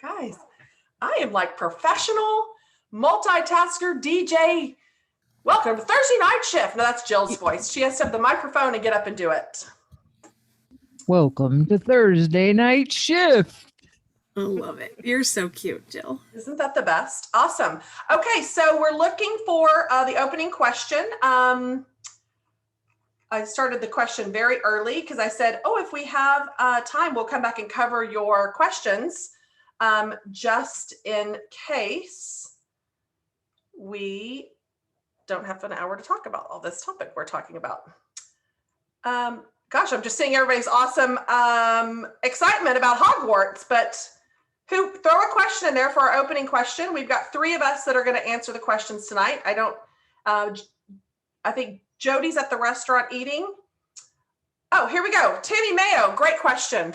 Guys, I am like professional multitasker DJ. Welcome to Thursday Night Shift. No, that's Jill's voice. She has to have the microphone and get up and do it. Welcome to Thursday Night Shift. I love it. You're so cute, Jill. Isn't that the best? Awesome. Okay, so we're looking for the opening question. I started the question very early because I said, if we have time, we'll come back and cover your questions just in case we don't have an hour to talk about all this topic we're talking about. Gosh, I'm just seeing everybody's awesome excitement about Hogwarts, but throw a question in there for our opening question. We've got 3 of us that are going to answer the questions tonight. I think Jody's at the restaurant eating. Oh, here we go. Tammy Mayo, great question.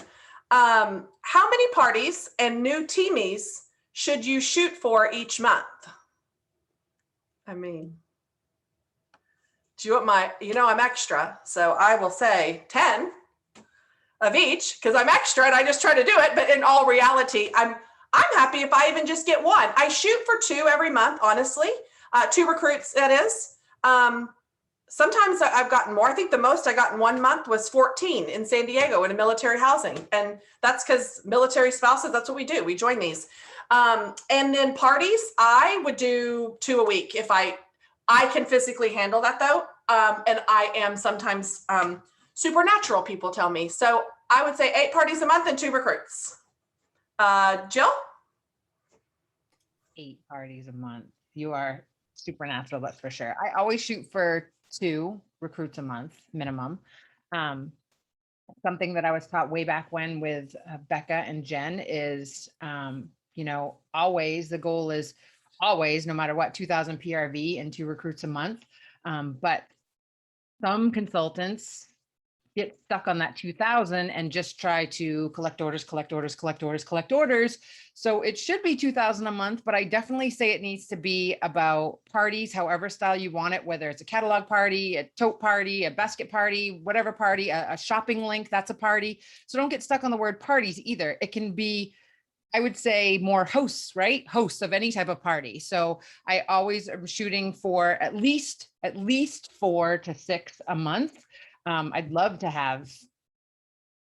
How many parties and new Teamies should you shoot for each month? I mean, do you want I'm extra, so I will say 10 of each because I'm extra and I just try to do it. But in all reality, I'm happy if I even just get 1. I shoot for 2 every month, honestly. 2 recruits, that is. Sometimes I've gotten more. I think the most I got in 1 month was 14 in San Diego in a military housing. And that's because military spouses, that's what we do. We join these. And then parties, I would do 2 a week if I can physically handle that though. And I am sometimes supernatural, people tell me. So I would say 8 parties a month and 2 recruits. Jill? 8 parties a month. You are supernatural, that's for sure. I always shoot for 2 recruits a month minimum. Something that I was taught way back when with Becca and Jen is, always the goal is always, no matter what, 2,000 PRV and 2 recruits a month. But some consultants get stuck on that 2,000 and just try to collect orders. So it should be 2,000 a month, but I definitely say it needs to be about parties, however style you want it, whether it's a catalog party, a tote party, a basket party, whatever party, a shopping link, that's a party. So don't get stuck on the word parties either. It can be, I would say, more hosts, right? Hosts of any type of party. So I always am shooting for at least 4 to 6 a month. I'd love to have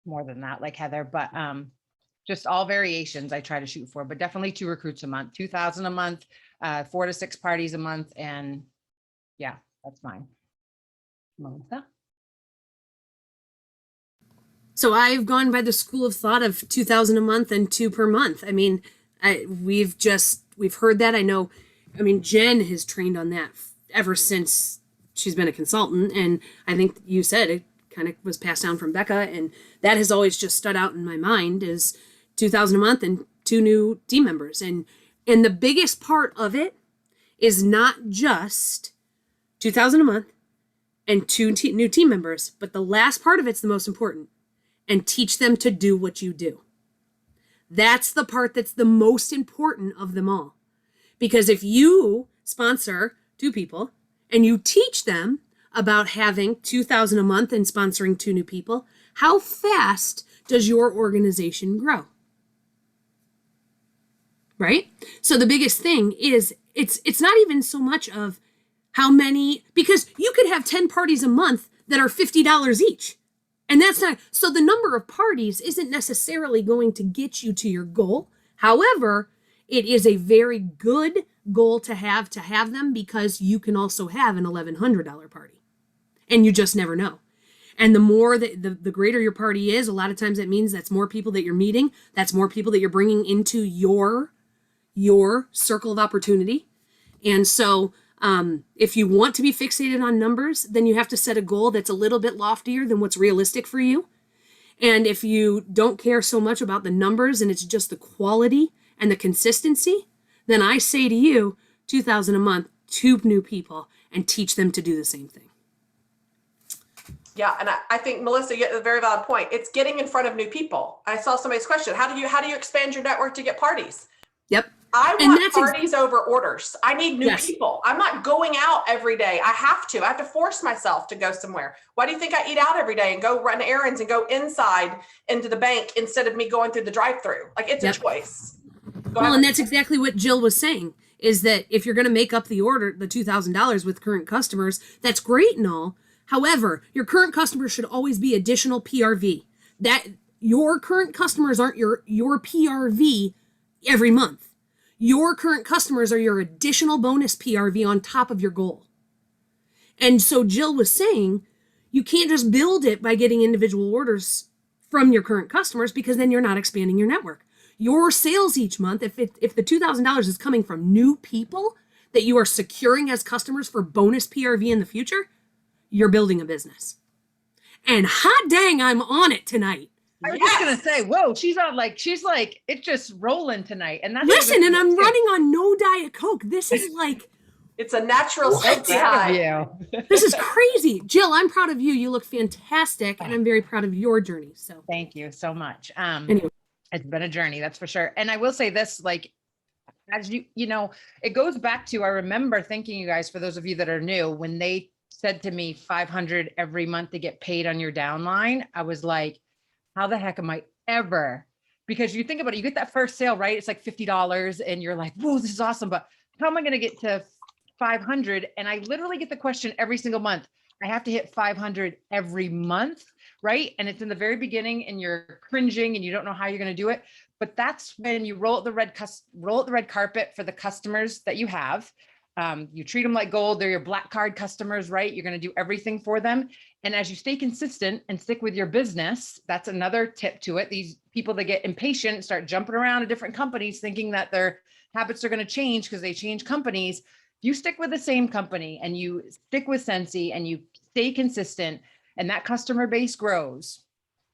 more than that, like Heather, but just all variations I try to shoot for, but definitely 2 recruits a month, 2,000 a month, 4 to 6 parties a month. And yeah, that's fine. Melissa? So I've gone by the school of thought of 2,000 a month and 2 per month. I mean, we've heard that. Jen has trained on that ever since she's been a consultant. And I think you said it kind of was passed down from Becca. And that has always just stood out in my mind is 2,000 a month and 2 new team members. And the biggest part of it is not just 2,000 a month and 2 new team members, but the last part of it's the most important. And teach them to do what you do. That's the part that's the most important of them all. Because if you sponsor 2 people and you teach them about having 2,000 a month and sponsoring 2 new people, how fast does your organization grow? Right? So the biggest thing is it's not even so much of how many, because you could have 10 parties a month that are $50 each. And that's not, so the number of parties isn't necessarily going to get you to your goal. However, it is a very good goal to have them because you can also have an $1,100 party and you just never know. And the more that the greater your party is, a lot of times that means that's more people that you're meeting. That's more people that you're bringing into your circle of opportunity. And so, if you want to be fixated on numbers, then you have to set a goal that's a little bit loftier than what's realistic for you. And if you don't care so much about the numbers and it's just the quality and the consistency, then I say to you, 2,000 a month, 2 new people, and teach them to do the same thing. Yeah, and I think, Melissa, you get a very valid point. It's getting in front of new people. I saw somebody's question. How do you expand your network to get parties? Yep. I want parties over orders. I need new people. I'm not going out every day. I have to force myself to go somewhere. Why do you think I eat out every day and go run errands and go inside into the bank instead of me going through the drive-through? Like, it's a choice. Go Well, ahead. and that's exactly what Jill was saying, is that if you're going to make up the order, the $2,000 with current customers, that's great and all. However, your current customers should always be additional PRV. That your current customers aren't your PRV every month. Your current customers are your additional bonus PRV on top of your goal. And so Jill was saying, you can't just build it by getting individual orders from your current customers, because then you're not expanding your network. Your sales each month, if the $2,000 is coming from new people that you are securing as customers for bonus PRV in the future, you're building a business. And hot dang, I'm on it tonight. I was just gonna say, whoa, she's like, it's just rolling tonight. And that's Listen, and I'm running on no Diet Coke. This is like, It's a natural Scentsy proud high. of you. this is crazy. Jill, I'm proud of you. You look fantastic, and I'm very proud of your journey. So Thank you so much. Anyway. It's been a journey, that's for sure. And I will say this, like, as it goes back to, I remember thinking, you guys, for those of you that are new, when they said to me 500 every month to get paid on your downline, I was like, how the heck am I ever? Because you think about it, you get that first sale, right? It's like $50 and you're like, whoa, this is awesome. But how am I going to get to 500? And I literally get the question every single month. I have to hit 500 every month, right? And it's in the very beginning and you're cringing and you don't know how you're going to do it. But that's when you roll out the red carpet for the customers that you have. You treat them like gold. They're your black card customers, right? You're going to do everything for them. And as you stay consistent and stick with your business, that's another tip to it. These people that get impatient, start jumping around to different companies, thinking that their habits are going to change because they change companies. You stick with the same company and you stick with Scentsy and you stay consistent, and that customer base grows.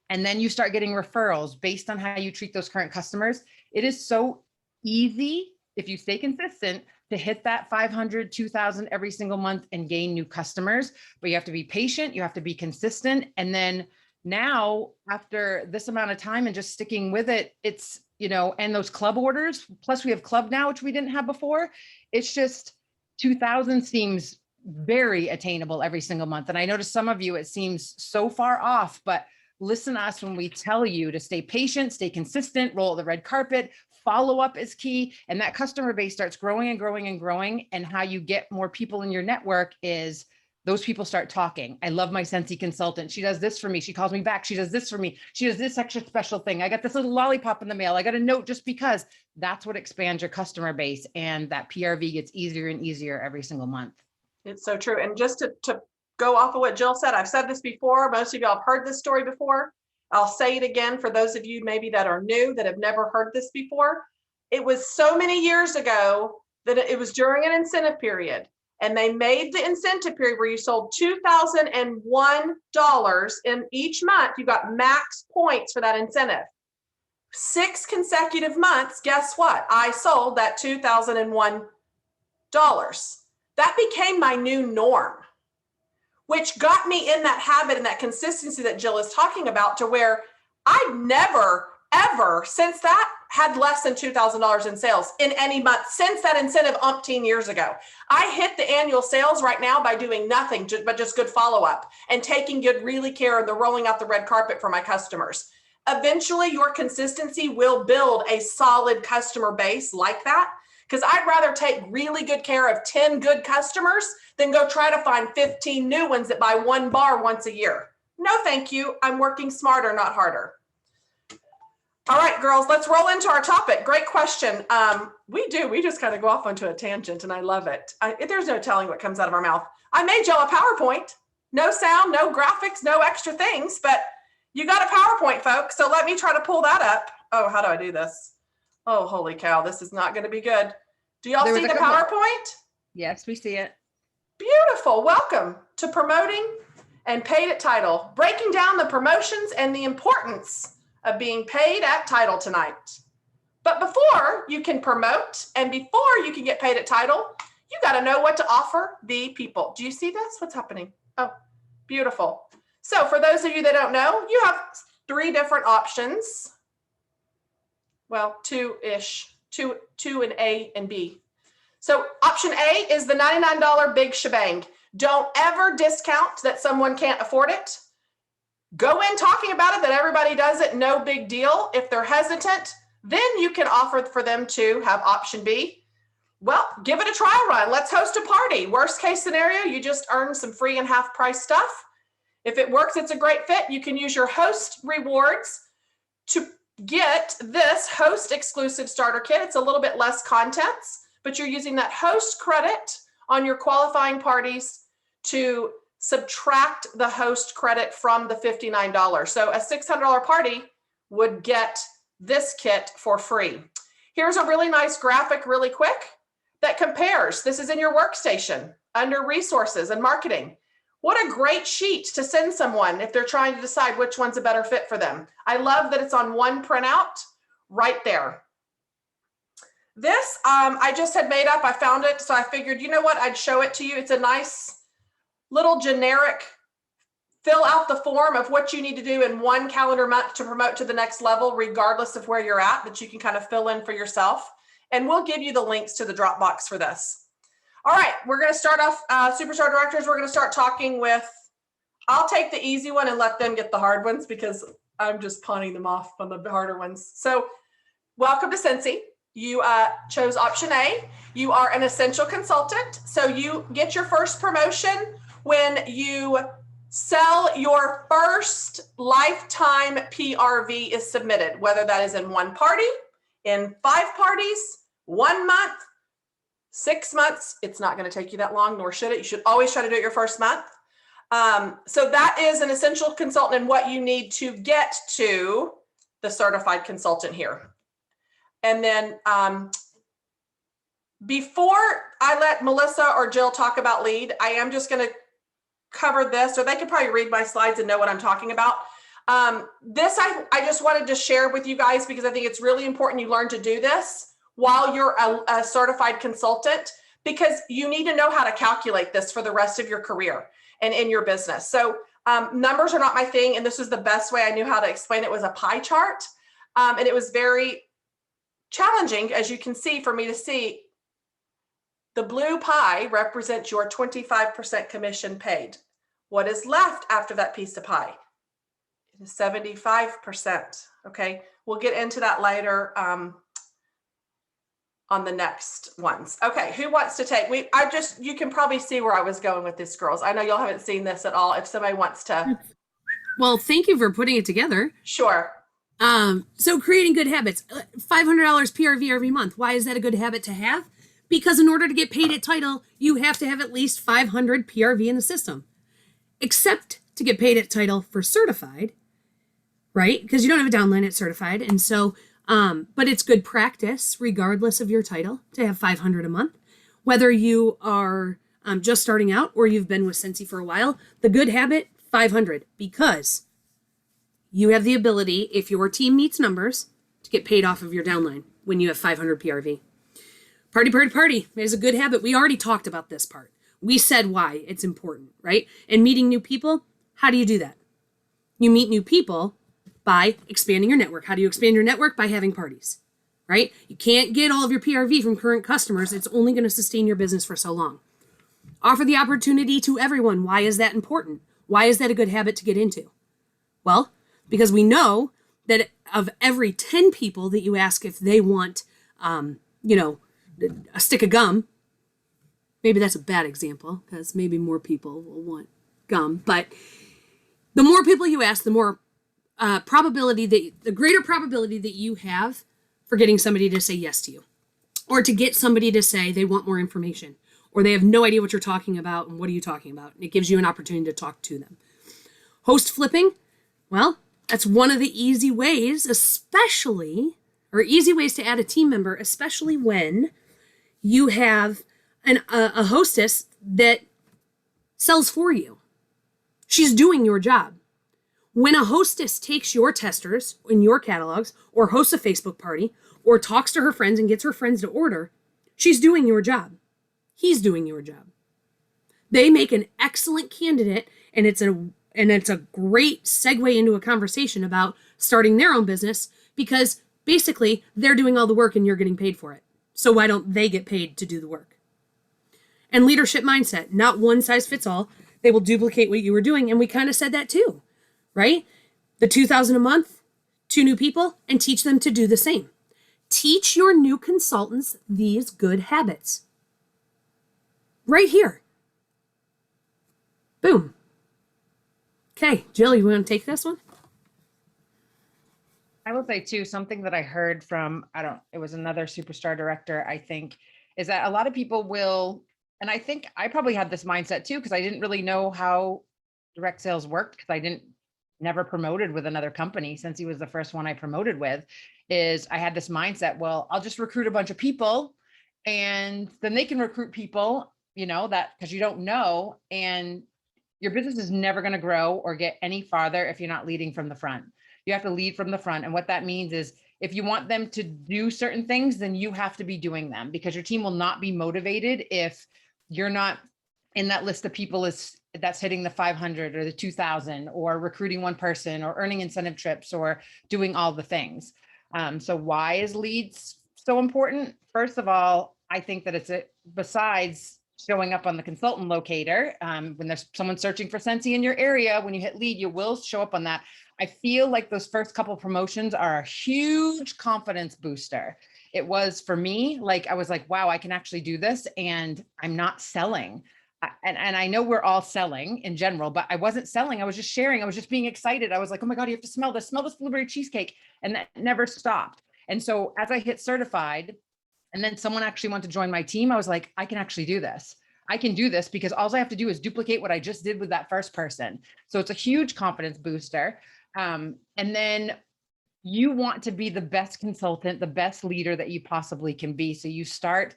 And then you start getting referrals based on how you treat those current customers. It is so easy, if you stay consistent, to hit that 500, 2,000 every single month and gain new customers. But you have to be patient, you have to be consistent. And then now, after this amount of time and just sticking with it, it's, and those club orders, plus we have club now, which we didn't have before. It's just 2,000 seems very attainable every single month. And I know to some of you, it seems so far off, but listen to us when we tell you to stay patient, stay consistent, roll the red carpet, follow up is key. And that customer base starts growing and growing and growing. And how you get more people in your network is those people start talking. I love my Scentsy consultant. She does this for me. She calls me back. She does this for me. She does this extra special thing. I got this little lollipop in the mail. I got a note, just because that's what expands your customer base. And that PRV gets easier and easier every single month. It's so true. And just to go off of what Jill said, I've said this before. Most of y'all have heard this story before. I'll say it again for those of you maybe that are new, that have never heard this before. It was so many years ago that it was during an incentive period. And they made the incentive period where you sold $2,001 in each month. You got max points for that incentive. 6 consecutive months, guess what? I sold that $2,001. That became my new norm, which got me in that habit and that consistency that Jill is talking about, to where I've never, ever since that had less than $2,000 in sales in any month since that incentive umpteen years ago. I hit the annual sales right now by doing nothing but just good follow-up and taking good really care of the rolling out the red carpet for my customers. Eventually, your consistency will build a solid customer base like that, because I'd rather take really good care of 10 good customers than go try to find 15 new ones that buy one bar once a year. No, thank you. I'm working smarter, not harder. All right, girls, let's roll into our topic. Great question. We just kind of go off onto a tangent, and I love it. There's no telling what comes out of our mouth. I made y'all a PowerPoint. No sound, no graphics, no extra things, but you got a PowerPoint, folks. So let me try to pull that up. Oh, how do I do this? Oh, holy cow, this is not going to be good. Do y'all see the PowerPoint? Yes, we see it. Beautiful. Welcome to Promoting and Paid at Title. Breaking down the promotions and the importance of being paid at title tonight. But before you can promote and before you can get paid at title, you got to know what to offer the people. Do you see this? What's happening? Oh, beautiful. So for those of you that don't know, you have 3 different options. Well, 2-ish, two an A and B. So option A is the $99 big shebang. Don't ever discount that someone can't afford it. Go in talking about it, that everybody does it, no big deal. If they're hesitant, Then you can offer for them to have option B. Well, give it a trial run. Let's host a party. Worst case scenario, you just earn some free and half price stuff. If it works, it's a great fit. You can use your host rewards to get this host exclusive starter kit. It's a little bit less contents, but you're using that host credit on your qualifying parties to subtract the host credit from the $59. So a $600 party would get this kit for free. Here's a really nice graphic really quick that compares. This is in your workstation under resources and marketing. What a great sheet to send someone if they're trying to decide which one's a better fit for them. I love that it's on one printout right there. This I just had made up. I found it, so I figured, you know what, I'd show it to you. It's a nice little generic, fill out the form of what you need to do in one calendar month to promote to the next level, regardless of where you're at, that you can kind of fill in for yourself. And we'll give you the links to the Dropbox for this. All right, we're going to start off, Superstar Directors. We're going to start talking with, I'll take the easy one and let them get the hard ones because I'm just pawning them off on the harder ones. So welcome to Scentsy. You chose option A. You are an essential consultant. So you get your first promotion when you sell your first lifetime PRV is submitted, whether that is in one party, in 5 parties, 1 month, 6 months. It's not going to take you that long, nor should it. You should always try to do it your first month. So that is an essential consultant and what you need to get to the certified consultant here. And then before I let Melissa or Jill talk about lead, I am just going to cover this, or they could probably read my slides and know what I'm talking about. This I just wanted to share with you guys because I think it's really important you learn to do this while you're a certified consultant, because you need to know how to calculate this for the rest of your career and in your business. So numbers are not my thing, and this was the best way I knew how to explain it, was a pie chart. And it was very challenging, as you can see, for me to see. The blue pie represents your 25% commission paid. What is left after that piece of pie? It is 75%. Okay, we'll get into that later on the next ones. Okay, who wants to take? You can probably see where I was going with this, girls. I know y'all haven't seen this at all. If somebody wants to. Well, thank you for putting it together. Sure. So creating good habits, $500 PRV every month. Why is that a good habit to have? Because in order to get paid at title, you have to have at least 500 PRV in the system. Except to get paid at title for certified, right? Because you don't have a downline at certified. And so, but it's good practice, regardless of your title, to have 500 a month. Whether you are just starting out or you've been with Scentsy for a while, the good habit, 500. Because you have the ability, if your team meets numbers, to get paid off of your downline when you have 500 PRV. Party, party, party is a good habit. We already talked about this part. We said why it's important, right? And meeting new people, how do you do that? You meet new people by expanding your network. How do you expand your network? By having parties, right? You can't get all of your PRV from current customers. It's only going to sustain your business for so long. Offer the opportunity to everyone. Why is that important? Why is that a good habit to get into? Well, because we know that of every 10 people that you ask if they want, a stick of gum, maybe that's a bad example because maybe more people will want gum, but the more people you ask, the more the greater probability that you have for getting somebody to say yes to you, or to get somebody to say they want more information, or they have no idea what you're talking about and what are you talking about. And it gives you an opportunity to talk to them. Host flipping, well, that's one of the easy ways, easy ways to add a team member, especially when you have a hostess that sells for you. She's doing your job. When a hostess takes your testers in your catalogs, or hosts a Facebook party, or talks to her friends and gets her friends to order, she's doing your job. He's doing your job. They make an excellent candidate, and it's a great segue into a conversation about starting their own business, because basically they're doing all the work and you're getting paid for it. So why don't they get paid to do the work? And leadership mindset, not one size fits all. They will duplicate what you were doing. And we kind of said that too, right? The $2,000 a month, 2 new people, and teach them to do the same. Teach your new consultants these good habits. Right here. Boom. Okay, Jill, you want to take this one? I will say too, something that I heard from, it was another superstar director, I think, is that a lot of people will, and I think I probably had this mindset too, because I didn't really know how direct sales worked, because I never promoted with another company since he was the first one I promoted with, is I had this mindset, well, I'll just recruit a bunch of people and then they can recruit people, that because you don't know, and your business is never going to grow or get any farther if you're not leading from the front. You have to lead from the front. And what that means is if you want them to do certain things, then you have to be doing them, because your team will not be motivated if you're not in that list of people that's hitting the 500 or the 2000 or recruiting one person or earning incentive trips or doing all the things. So why is leads so important? First of all, I think that besides showing up on the consultant locator, when there's someone searching for Scentsy in your area, when you hit lead, you will show up on that. I feel like those first couple promotions are a huge confidence booster. It was for me, like, I was like, wow, I can actually do this and I'm not selling. And I know we're all selling in general, but I wasn't selling. I was just sharing. I was just being excited. I was like, oh my God, you have to smell this blueberry cheesecake. And that never stopped. And so as I hit certified, and then someone actually wanted to join my team, I was like, I can actually do this. I can do this because all I have to do is duplicate what I just did with that first person. So it's a huge confidence booster. And then you want to be the best consultant, the best leader that you possibly can be. So you start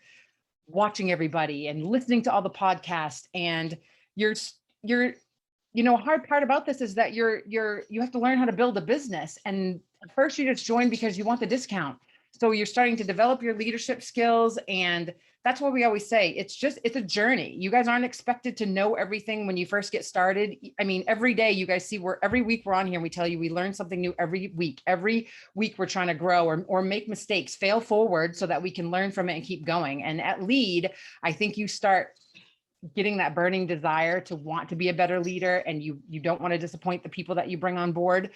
watching everybody and listening to all the podcasts, and a hard part about this is that you have to learn how to build a business. And at first you just join because you want the discount. So you're starting to develop your leadership skills. And that's what we always say. It's a journey. You guys aren't expected to know everything when you first get started. I mean, every day you guys see every week we're on here and we tell you we learn something new every week. Every week we're trying to grow or make mistakes, fail forward so that we can learn from it and keep going. And at lead, I think you start getting that burning desire to want to be a better leader, and you don't want to disappoint the people that you bring on board.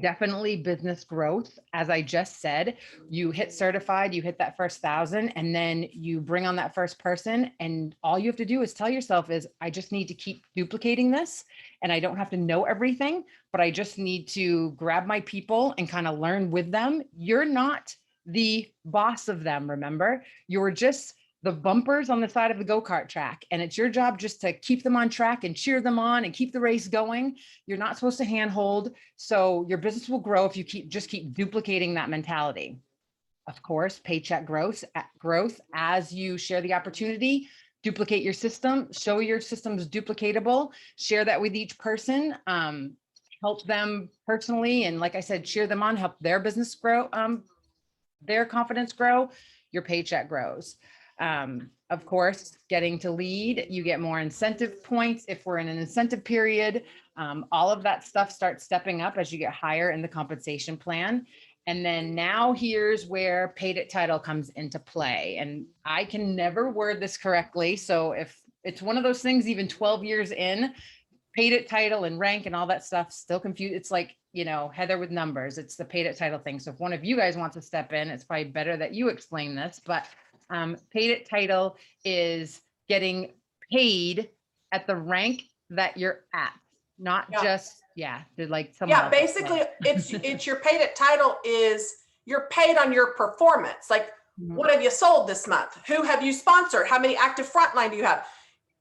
Definitely business growth. As I just said, you hit certified, you hit that first 1,000, and then you bring on that first person. And all you have to do is tell yourself is, I just need to keep duplicating this, and I don't have to know everything, but I just need to grab my people and kind of learn with them. You're not the boss of them. Remember, you're just the bumpers on the side of the go-kart track. And it's your job just to keep them on track and cheer them on and keep the race going. You're not supposed to handhold. So your business will grow if you keep duplicating that mentality. Of course, paycheck growth as you share the opportunity, duplicate your system, show your system's duplicatable, share that with each person, help them personally. And like I said, cheer them on, help their business grow, their confidence grow, your paycheck grows. Of course, getting to lead, you get more incentive points if we're in an incentive period. All of that stuff starts stepping up as you get higher in the compensation plan. And then now here's where paid at title comes into play. And I can never word this correctly. So if it's one of those things, even 12 years in, paid at title and rank and all that stuff, still confused. It's like, Heather with numbers, it's the paid at title thing. So if one of you guys wants to step in, it's probably better that you explain this, but paid at title is getting paid at the rank that you're at, not just, like someone else. Basically it's your paid at title is you're paid on your performance. Like, what have you sold this month? Who have you sponsored? How many active frontline do you have?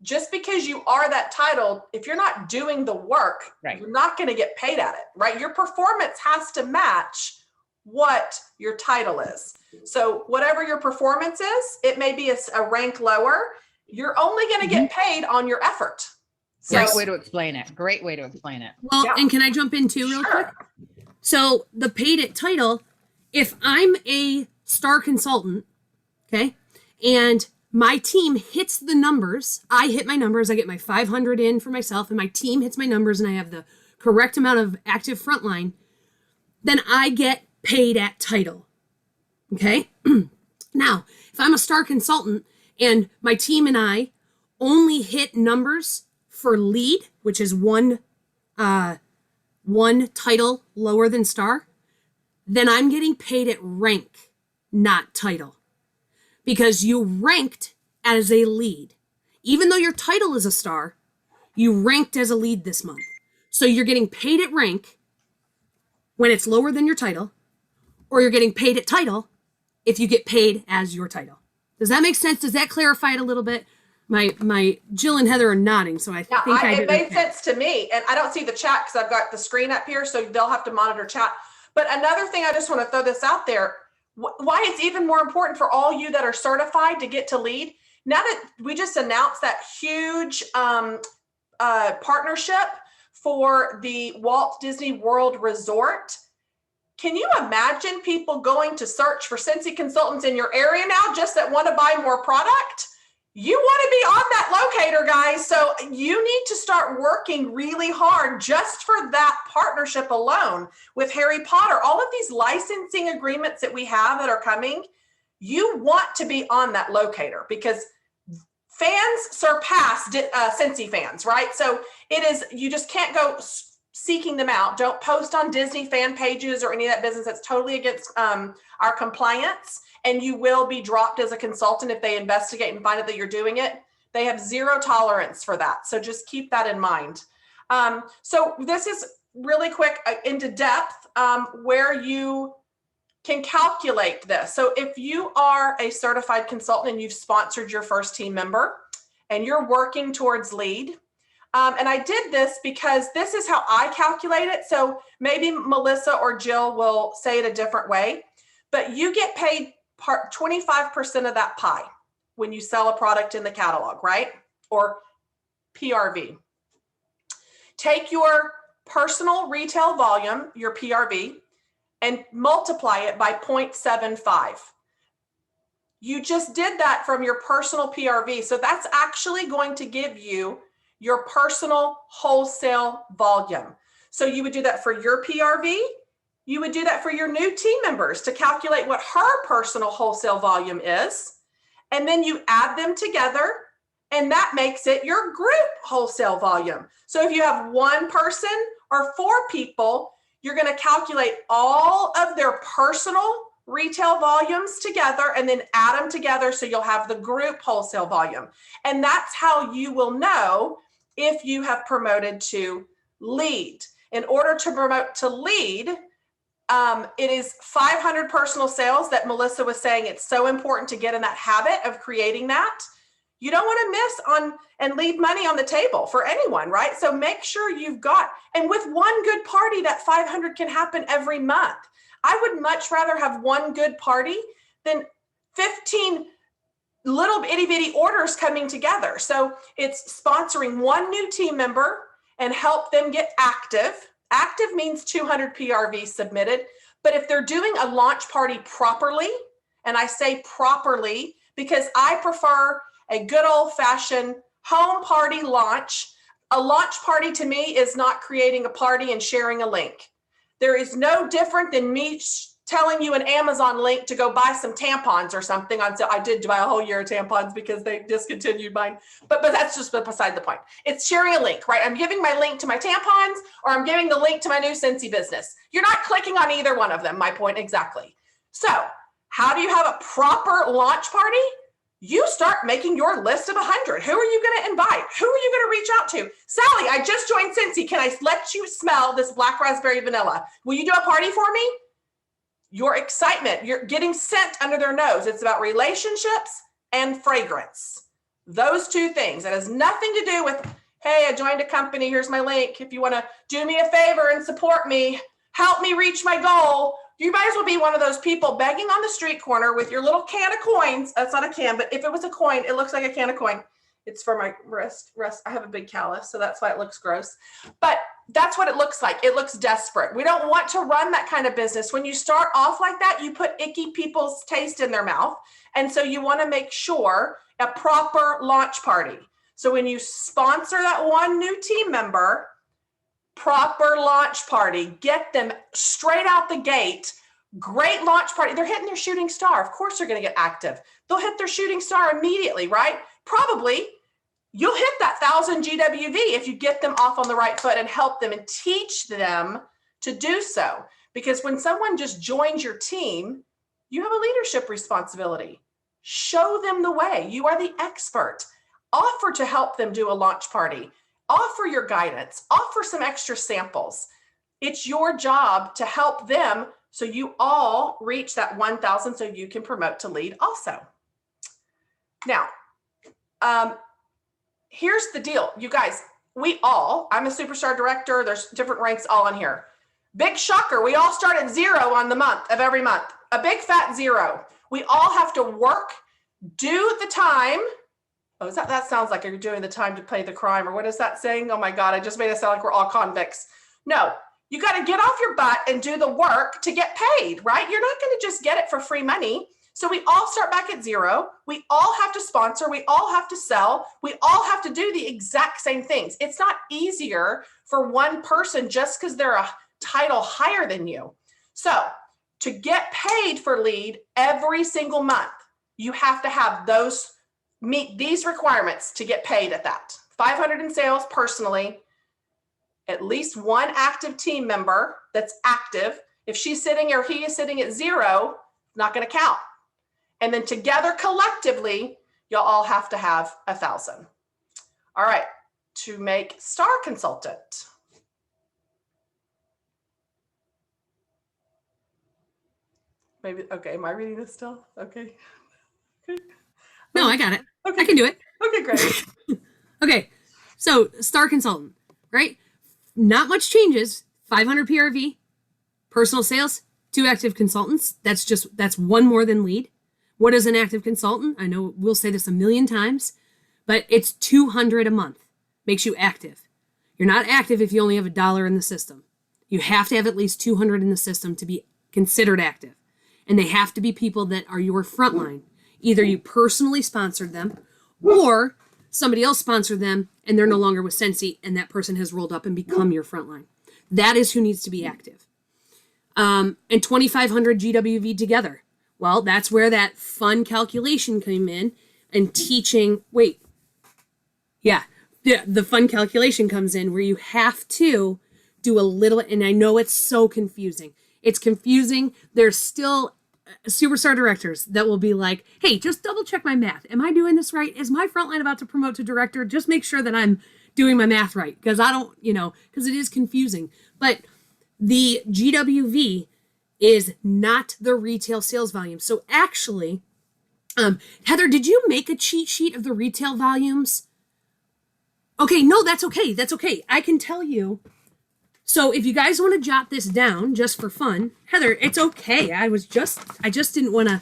Just because you are that title, if you're not doing the work, you're not going to get paid at it, right? Your performance has to match what your title is. So whatever your performance is, it may be a rank lower. You're only going to get paid on your effort. So, Great way to explain it. Well, and can I jump in too real quick? So the paid at title, if I'm a star consultant, okay, and my team hits the numbers, I hit my numbers, I get my 500 in for myself, and my team hits my numbers, and I have the correct amount of active frontline, then I get paid at title. Okay. Now, if I'm a star consultant and my team and I only hit numbers for lead, which is one title lower than star, then I'm getting paid at rank, not title. Because you ranked as a lead. Even though your title is a star, you ranked as a lead this month. So you're getting paid at rank when it's lower than your title, or you're getting paid at title if you get paid as your title. Does that make sense? Does that clarify it a little bit? My Jill and Heather are nodding, so I think it made sense to me. And I don't see the chat because I've got the screen up here, so they'll have to monitor chat. But another thing, I just want to throw this out there, why it's even more important for all you that are certified to get to lead. Now that we just announced that huge partnership for the Walt Disney World Resort, can you imagine people going to search for Scentsy consultants in your area now just that want to buy more product? You want to be on that locator, guys. So you need to start working really hard just for that partnership alone with Harry Potter. All of these licensing agreements that we have that are coming, you want to be on that locator because fans surpass Scentsy fans, right? So it is, you just can't go seeking them out. Don't post on Disney fan pages or any of that business. That's totally against our compliance. And you will be dropped as a consultant if they investigate and find out that you're doing it. They have zero tolerance for that. So just keep that in mind. So this is really quick into depth where you can calculate this. So if you are a certified consultant and you've sponsored your first team member and you're working towards lead, and I did this because this is how I calculate it. So maybe Melissa or Jill will say it a different way, but you get paid 25% of that pie when you sell a product in the catalog, right? Or PRV. Take your personal retail volume, your PRV, and multiply it by 0.75. You just did that from your personal PRV. So that's actually going to give you your personal wholesale volume. So you would do that for your PRV. You would do that for your new team members to calculate what her personal wholesale volume is. And then you add them together and that makes it your group wholesale volume. So if you have one person or four people, you're going to calculate all of their personal retail volumes together and then add them together. So you'll have the group wholesale volume. And that's how you will know if you have promoted to lead. In order to promote to lead, it is 500 personal sales that Melissa was saying. It's so important to get in that habit of creating that. You don't want to miss on and leave money on the table for anyone, right? So make sure you've got, and with one good party, that 500 can happen every month. I would much rather have one good party than 15 little itty bitty orders coming together. So it's sponsoring one new team member and help them get active. Active means 200 PRV submitted. But if they're doing a launch party properly, and I say properly because I prefer a good old fashioned home party launch. A launch party to me is not creating a party and sharing a link. There is no different than me telling you an Amazon link to go buy some tampons or something. I did buy a whole year of tampons because they discontinued mine, but that's just beside the point. It's sharing a link, right? I'm giving my link to my tampons or I'm giving the link to my new Scentsy business. You're not clicking on either one of them, my point exactly. So how do you have a proper launch party? You start making your list of 100. Who are you going to invite? Who are you going to reach out to? Sally, I just joined Scentsy. Can I let you smell this black raspberry vanilla? Will you do a party for me? Your excitement, you're getting scent under their nose. It's about relationships and fragrance. Those two things. It has nothing to do with, hey, I joined a company. Here's my link. If you want to do me a favor and support me, help me reach my goal. You might as well be one of those people begging on the street corner with your little can of coins. That's not a can, but if it was a coin, it looks like a can of coin. It's for my wrist. I have a big callus, so that's why it looks gross. But that's what it looks like. It looks desperate. We don't want to run that kind of business. When you start off like that, you put icky people's taste in their mouth. And so you want to make sure a proper launch party. So when you sponsor that one new team member, proper launch party, get them straight out the gate. Great launch party. They're hitting their shooting star. Of course, they're going to get active. They'll hit their shooting star immediately, right? Probably you'll hit that 1,000 GWV if you get them off on the right foot and help them and teach them to do so. Because when someone just joins your team, you have a leadership responsibility. Show them the way. You are the expert. Offer to help them do a launch party. Offer your guidance. Offer some extra samples. It's your job to help them so you all reach that 1,000 so you can promote to lead also. Now, here's the deal, you guys. I'm a superstar director. There's different ranks all in here. Big shocker. We all start at 0 on the month of every month. A big fat 0. We all have to work, do the time. Oh, that sounds like you're doing the time to pay the crime, or what is that saying? Oh my God, I just made it sound like we're all convicts. No, you got to get off your butt and do the work to get paid, right? You're not going to just get it for free money. So we all start back at 0. We all have to sponsor. We all have to sell. We all have to do the exact same things. It's not easier for one person just because they're a title higher than you. So to get paid for lead every single month, you have to have meet these requirements to get paid at that. 500 in sales personally, at least one active team member that's active. If she's sitting or he is sitting at 0, not going to count. And then together collectively, you'll all have to have 1,000. All right, to make star consultant. Maybe, okay, am I reading this still? Okay. No, I got it. Okay. I can do it. Okay, great. Okay, so star consultant, right? Not much changes. 500 PRV, personal sales, 2 active consultants. That's one more than lead. What is an active consultant? I know we'll say this a million times, but it's 200 a month. Makes you active. You're not active if you only have $1 in the system. You have to have at least 200 in the system to be considered active. And they have to be people that are your frontline. Either you personally sponsored them or somebody else sponsored them and they're no longer with Scentsy and that person has rolled up and become your frontline. That is who needs to be active. And 2,500 GWV together. Well, that's where that fun calculation came in and teaching, the fun calculation comes in where you have to do a little, and I know it's so confusing. It's confusing. There's still superstar directors that will be like, hey, just double check my math. Am I doing this right? Is my frontline about to promote to director? Just make sure that I'm doing my math right. Because I don't, because it is confusing. But the GWV is not the retail sales volume. So actually, Heather, did you make a cheat sheet of the retail volumes? Okay, no, that's okay. That's okay. I can tell you. So if you guys want to jot this down just for fun, Heather, it's okay. I just didn't want to.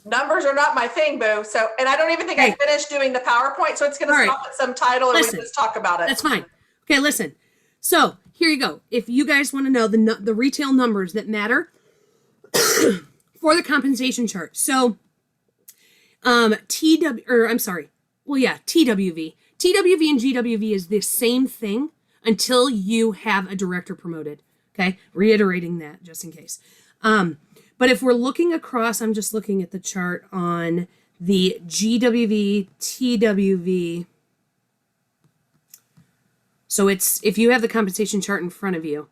Numbers are not my thing, boo. So, and I don't even think I finished doing the PowerPoint. So it's going to stop at some title and we can just talk about it. That's fine. Okay, listen. So here you go. If you guys want to know the retail numbers that matter for the compensation chart. So TWV. TWV and GWV is the same thing until you have a director promoted. Okay, reiterating that just in case. But if we're looking across, I'm just looking at the chart on the GWV, TWV. So it's, if you have the compensation chart in front of you,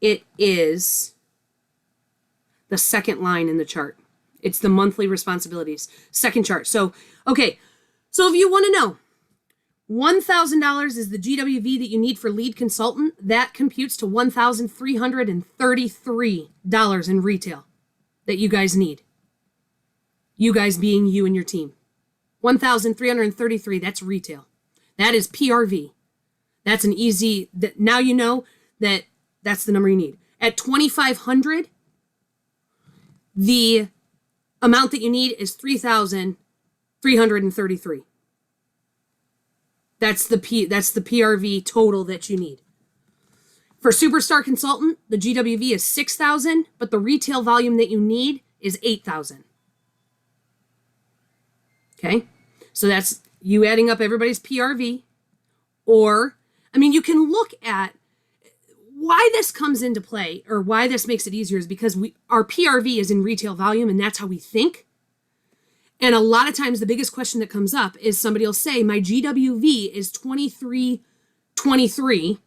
it is the second line in the chart. It's the monthly responsibilities, second chart. So, okay. So if you want to know, $1,000 is the GWV that you need for lead consultant. That computes to $1,333 in retail that you guys need. You guys being you and your team. $1,333, that's retail. That is PRV. That's an easy, now you know that that's the number you need. At 2,500, the amount that you need is 3,333. That's the PRV total that you need. For Superstar Consultant, the GWV is 6,000, but the retail volume that you need is 8,000. Okay? So that's you adding up everybody's PRV. Or, I mean, you can look at why this comes into play or why this makes it easier is because our PRV is in retail volume and that's how we think. And a lot of times the biggest question that comes up is somebody will say, my GWV is 2323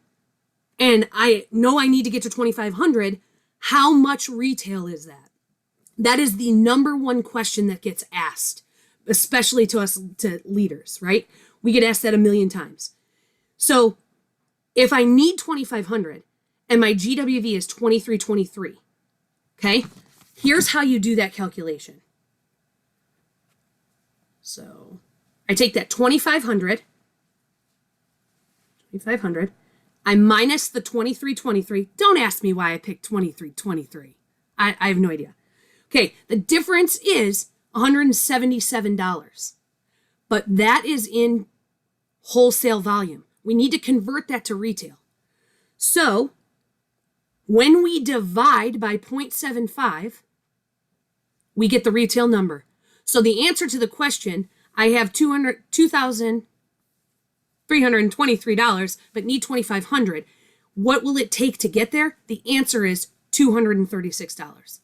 and I know I need to get to 2,500, how much retail is that? That is the number one question that gets asked, especially to us, to leaders, right? We get asked that a million times. So if I need 2,500 and my GWV is 2323, okay, here's how you do that calculation. So I take that 2,500, I minus the 2323. Don't ask me why I picked 2323. I have no idea. Okay, the difference is $177, but that is in wholesale volume. We need to convert that to retail. So when we divide by 0.75, we get the retail number. So the answer to the question, I have $2,323, but need 2,500. What will it take to get there? The answer is $236,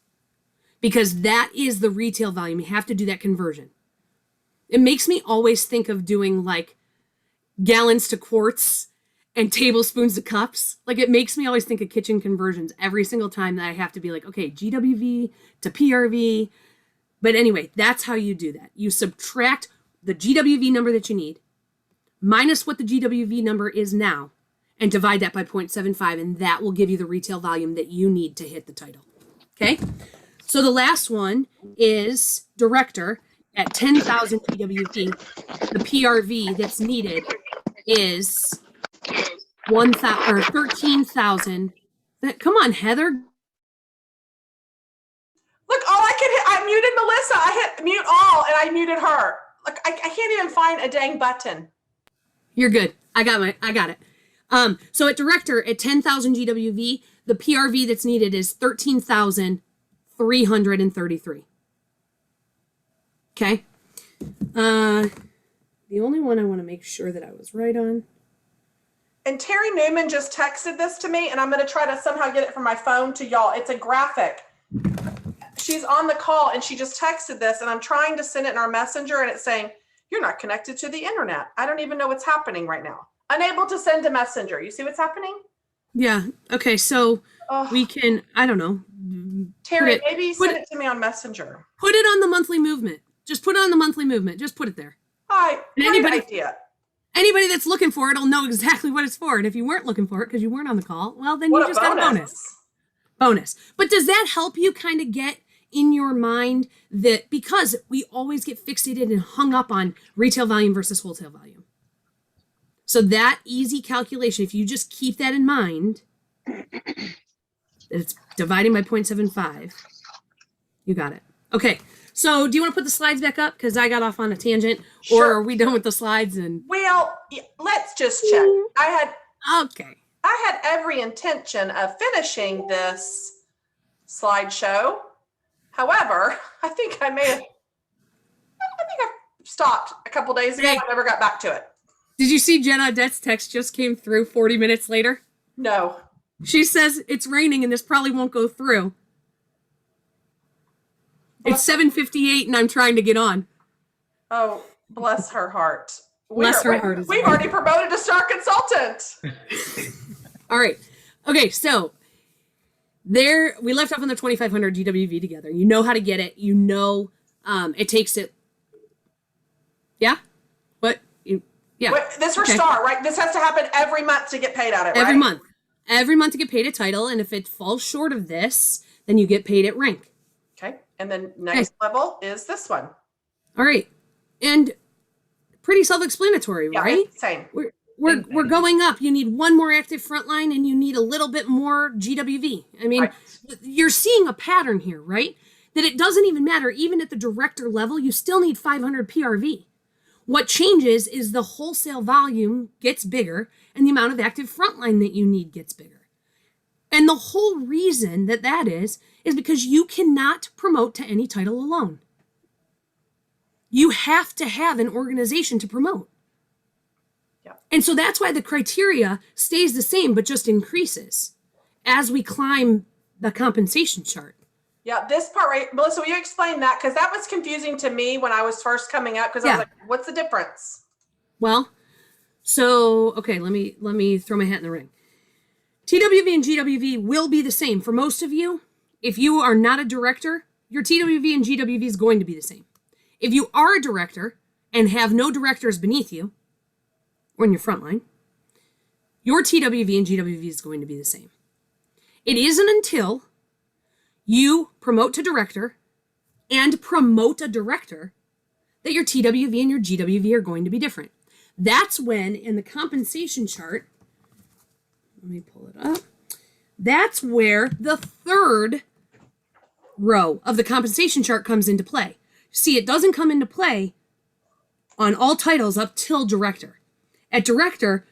because that is the retail volume. You have to do that conversion. It makes me always think of doing like gallons to quarts and tablespoons to cups. Like, it makes me always think of kitchen conversions every single time that I have to be like, okay, GWV to PRV. But anyway, that's how you do that. You subtract the GWV number that you need minus what the GWV number is now and divide that by 0.75, and that will give you the retail volume that you need to hit the title. Okay? So the last one is director at 10,000 GWV. The PRV that's needed is 13,000. Come on, Heather. Look, all I could hit, I muted Melissa. I hit mute all and I muted her. Look, I can't even find a dang button. You're good. I got it. So at director at 10,000 GWV, the PRV that's needed is 13,333. Okay. The only one I want to make sure that I was right on. And Terry Newman just texted this to me, and I'm going to try to somehow get it from my phone to y'all. It's a graphic. She's on the call and she just texted this, and I'm trying to send it in our messenger, and it's saying, you're not connected to the internet. I don't even know what's happening right now. Unable to send a messenger. You see what's happening? Yeah. Okay. So we can, I don't know. Terry, maybe send it to me on Messenger. Put it on the monthly movement. Just put it on the monthly movement. Just put it there. Hi. Great idea. Anybody that's looking for it will know exactly what it's for. And if you weren't looking for it because you weren't on the call, well, then you just got a bonus. But does that help you kind of get in your mind that, because we always get fixated and hung up on retail volume versus wholesale volume. So that easy calculation, if you just keep that in mind, that it's dividing by 0.75, you got it. Okay. So do you want to put the slides back up? Because I got off on a tangent. Sure. Or are we done with the slides? And well, let's just check. I had every intention of finishing this slideshow. However, I think I stopped a couple days ago. I never got back to it. Did you see Jen Audette's text just came through 40 minutes later? No. She says it's raining and this probably won't go through. It's 7:58 and I'm trying to get on. Oh, bless her heart. Bless her heart. We've already promoted a star consultant. All right. Okay, so there we left off on the 2,500 GWV together. You know how to get it. You know it takes it. Yeah? What? Yeah. Wait, this for star, right? This has to happen every month to get paid at it, right? Every month. Every month to get paid a title. And if it falls short of this, then you get paid at rank. Okay. And then next level is this one. All right. And pretty self-explanatory, right? Same. We're going up. You need one more active frontline and you need a little bit more GWV. I mean, You're seeing a pattern here, right? That it doesn't even matter. Even at the director level, you still need 500 PRV. What changes is the wholesale volume gets bigger and the amount of active frontline that you need gets bigger. And the whole reason that is because you cannot promote to any title alone. You have to have an organization to promote. Yeah. And so that's why the criteria stays the same, but just increases as we climb the compensation chart. Yeah, this part, right? Melissa, will you explain that? Because that was confusing to me when I was first coming up, because I was like, what's the difference? Well, so, okay, let me throw my hat in the ring. TWV and GWV will be the same. For most of you, if you are not a director, your TWV and GWV is going to be the same. If you are a director and have no directors beneath you, or in your front line, your TWV and GWV is going to be the same. It isn't until you promote to director and promote a director that your TWV and your GWV are going to be different. That's when in the compensation chart, let me pull it up. That's where the third row of the compensation chart comes into play. See, it doesn't come into play on all titles up till director. At director,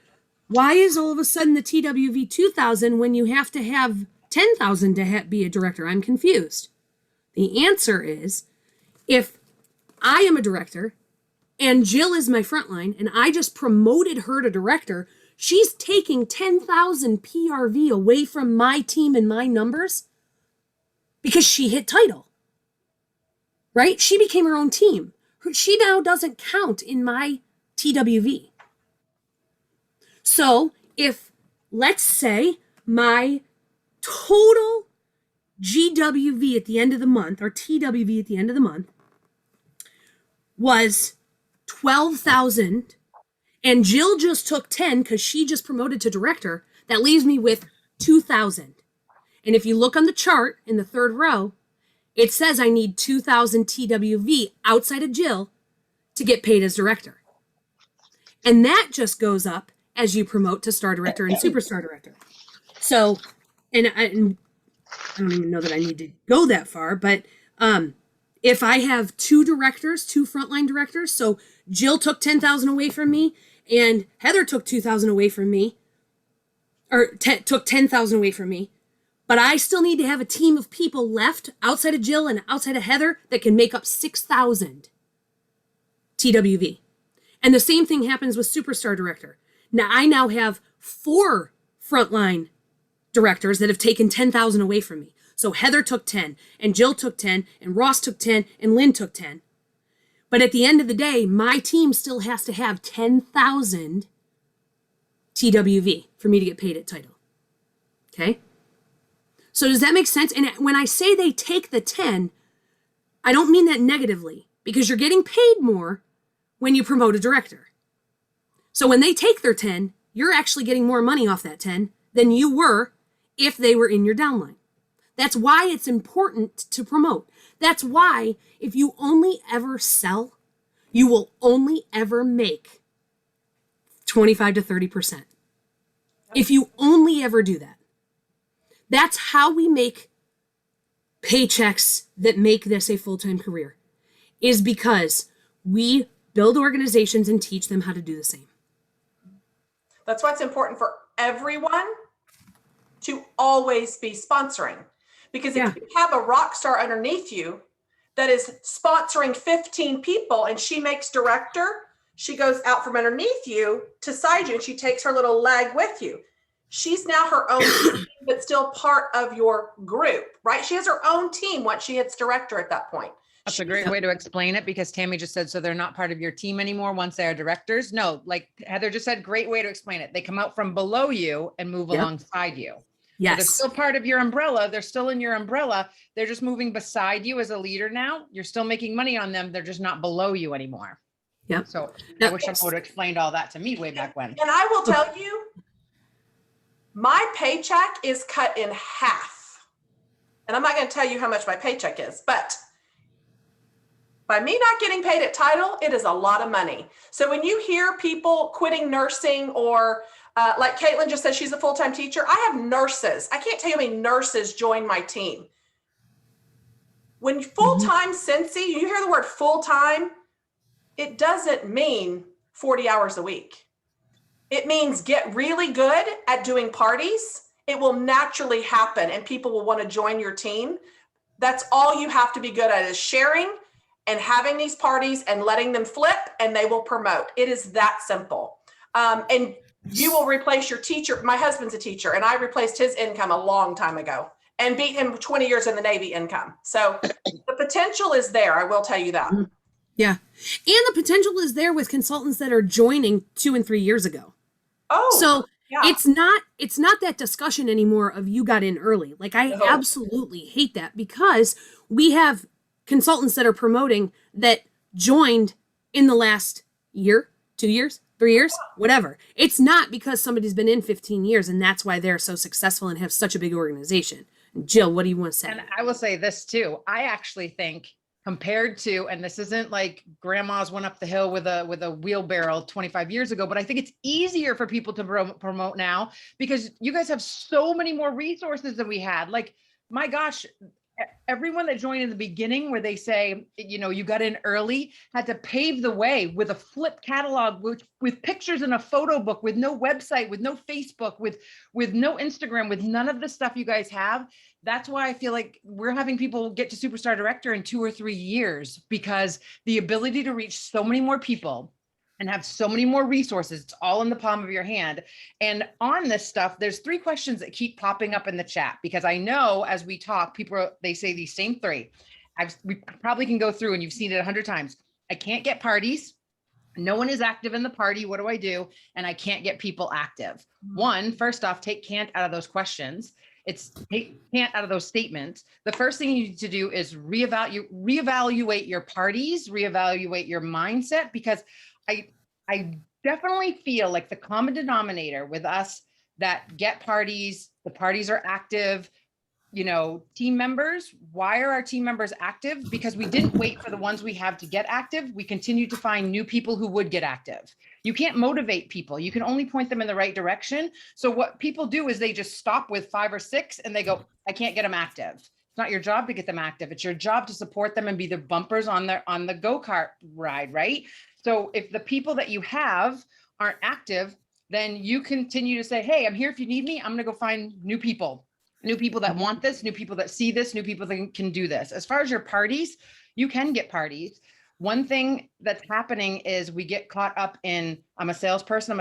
why is all of a sudden the TWV 2,000 when you have to have 10,000 to be a director? I'm confused. The answer is, if I am a director and Jill is my frontline and I just promoted her to director, she's taking 10,000 PRV away from my team and my numbers because she hit title, right? She became her own team. She now doesn't count in my TWV. So if, let's say, my total GWV at the end of the month, or TWV at the end of the month, was 12,000, and Jill just took 10 because she just promoted to director, that leaves me with 2,000. And if you look on the chart in the third row, it says I need 2,000 TWV outside of Jill to get paid as director. And that just goes up as you promote to star director and superstar director. So, and I don't even know that I need to go that far, but if I have two frontline directors, so Jill took 10,000 away from me and Heather took 2,000 away from me, or took 10,000 away from me, but I still need to have a team of people left outside of Jill and outside of Heather that can make up 6,000 TWV. And the same thing happens with superstar director. Now I now have 4 frontline directors that have taken 10,000 away from me. So Heather took 10 and Jill took 10 and Ross took 10 and Lynn took 10. But at the end of the day, my team still has to have 10,000 TWV for me to get paid at title. Okay? So does that make sense? And when I say they take the 10, I don't mean that negatively, because you're getting paid more when you promote a director. So when they take their 10, you're actually getting more money off that 10 than you were if they were in your downline. That's why it's important to promote. That's why if you only ever sell, you will only ever make 25 to 30%. If you only ever do that. That's how we make paychecks that make this a full-time career, is because we build organizations and teach them how to do the same. That's why it's important for everyone to always be sponsoring. Because if you have a rock star underneath you that is sponsoring 15 people and she makes director, she goes out from underneath you to side you and she takes her little leg with you. She's now her own team, but still part of your group, right? She has her own team once she hits director at that point. That's a great way to explain it, because Tammy just said, so they're not part of your team anymore once they're directors. No, like Heather just said, great way to explain it. They come out from below you and move alongside you. Yes. So they're still part of your umbrella. They're still in your umbrella. They're just moving beside you as a leader now. You're still making money on them. They're just not below you anymore. Yep. So I wish someone would have explained all that to me way back when. And I will tell you, my paycheck is cut in half. And I'm not going to tell you how much my paycheck is, but by me not getting paid at title, it is a lot of money. So when you hear people quitting nursing, or like Caitlin just said, she's a full-time teacher. I have nurses. I can't tell you how many nurses join my team. When full-time Scentsy, you hear the word full-time, it doesn't mean 40 hours a week. It means get really good at doing parties. It will naturally happen and people will want to join your team. That's all you have to be good at, is sharing and having these parties and letting them flip, and they will promote. It is that simple. And you will replace your teacher. My husband's a teacher, and I replaced his income a long time ago and beat him 20 years in the Navy income. So the potential is there. I will tell you that. Yeah. And the potential is there with consultants that are joining 2 and 3 years ago. Oh, so Yeah. It's not that discussion anymore of you got in early. Like I No. absolutely hate that because we have consultants that are promoting that joined in the last year, 2 years, 3 years, whatever. It's not because somebody's been in 15 years and that's why they're so successful and have such a big organization. Jill, what do you want to say? And I will say this too. I actually think compared to, and this isn't like grandma's went up the hill with a wheelbarrow 25 years ago, but I think it's easier for people to promote now because you guys have so many more resources than we had. Like, my gosh, everyone that joined in the beginning where they say, you got in early, had to pave the way with a flip catalog with pictures in a photo book, with no website, with no Facebook, with no Instagram, with none of the stuff you guys have. That's why I feel like we're having people get to Superstar Director in 2 or 3 years, because the ability to reach so many more people and have so many more resources, it's all in the palm of your hand. And on this stuff, there's 3 questions that keep popping up in the chat, because I know as we talk, they say these same 3. We probably can go through and you've seen it 100 times. I can't get parties. No one is active in the party. What do I do? And I can't get people active. First off, take can't out of those questions. It's take can't out of those statements. The first thing you need to do is reevaluate your parties, reevaluate your mindset, because I definitely feel like the common denominator with us that get parties, the parties are active, team members. Why are our team members active? Because we didn't wait for the ones we have to get active. We continue to find new people who would get active. You can't motivate people. You can only point them in the right direction. So what people do is they just stop with 5 or 6 and they go, I can't get them active. It's not your job to get them active. It's your job to support them and be the bumpers on the go-kart ride, right? So if the people that you have aren't active, then you continue to say, hey, I'm here if you need me. I'm going to go find new people that want this, new people that see this, new people that can do this. As far as your parties, you can get parties. One thing that's happening is we get caught up in, I'm a salesperson,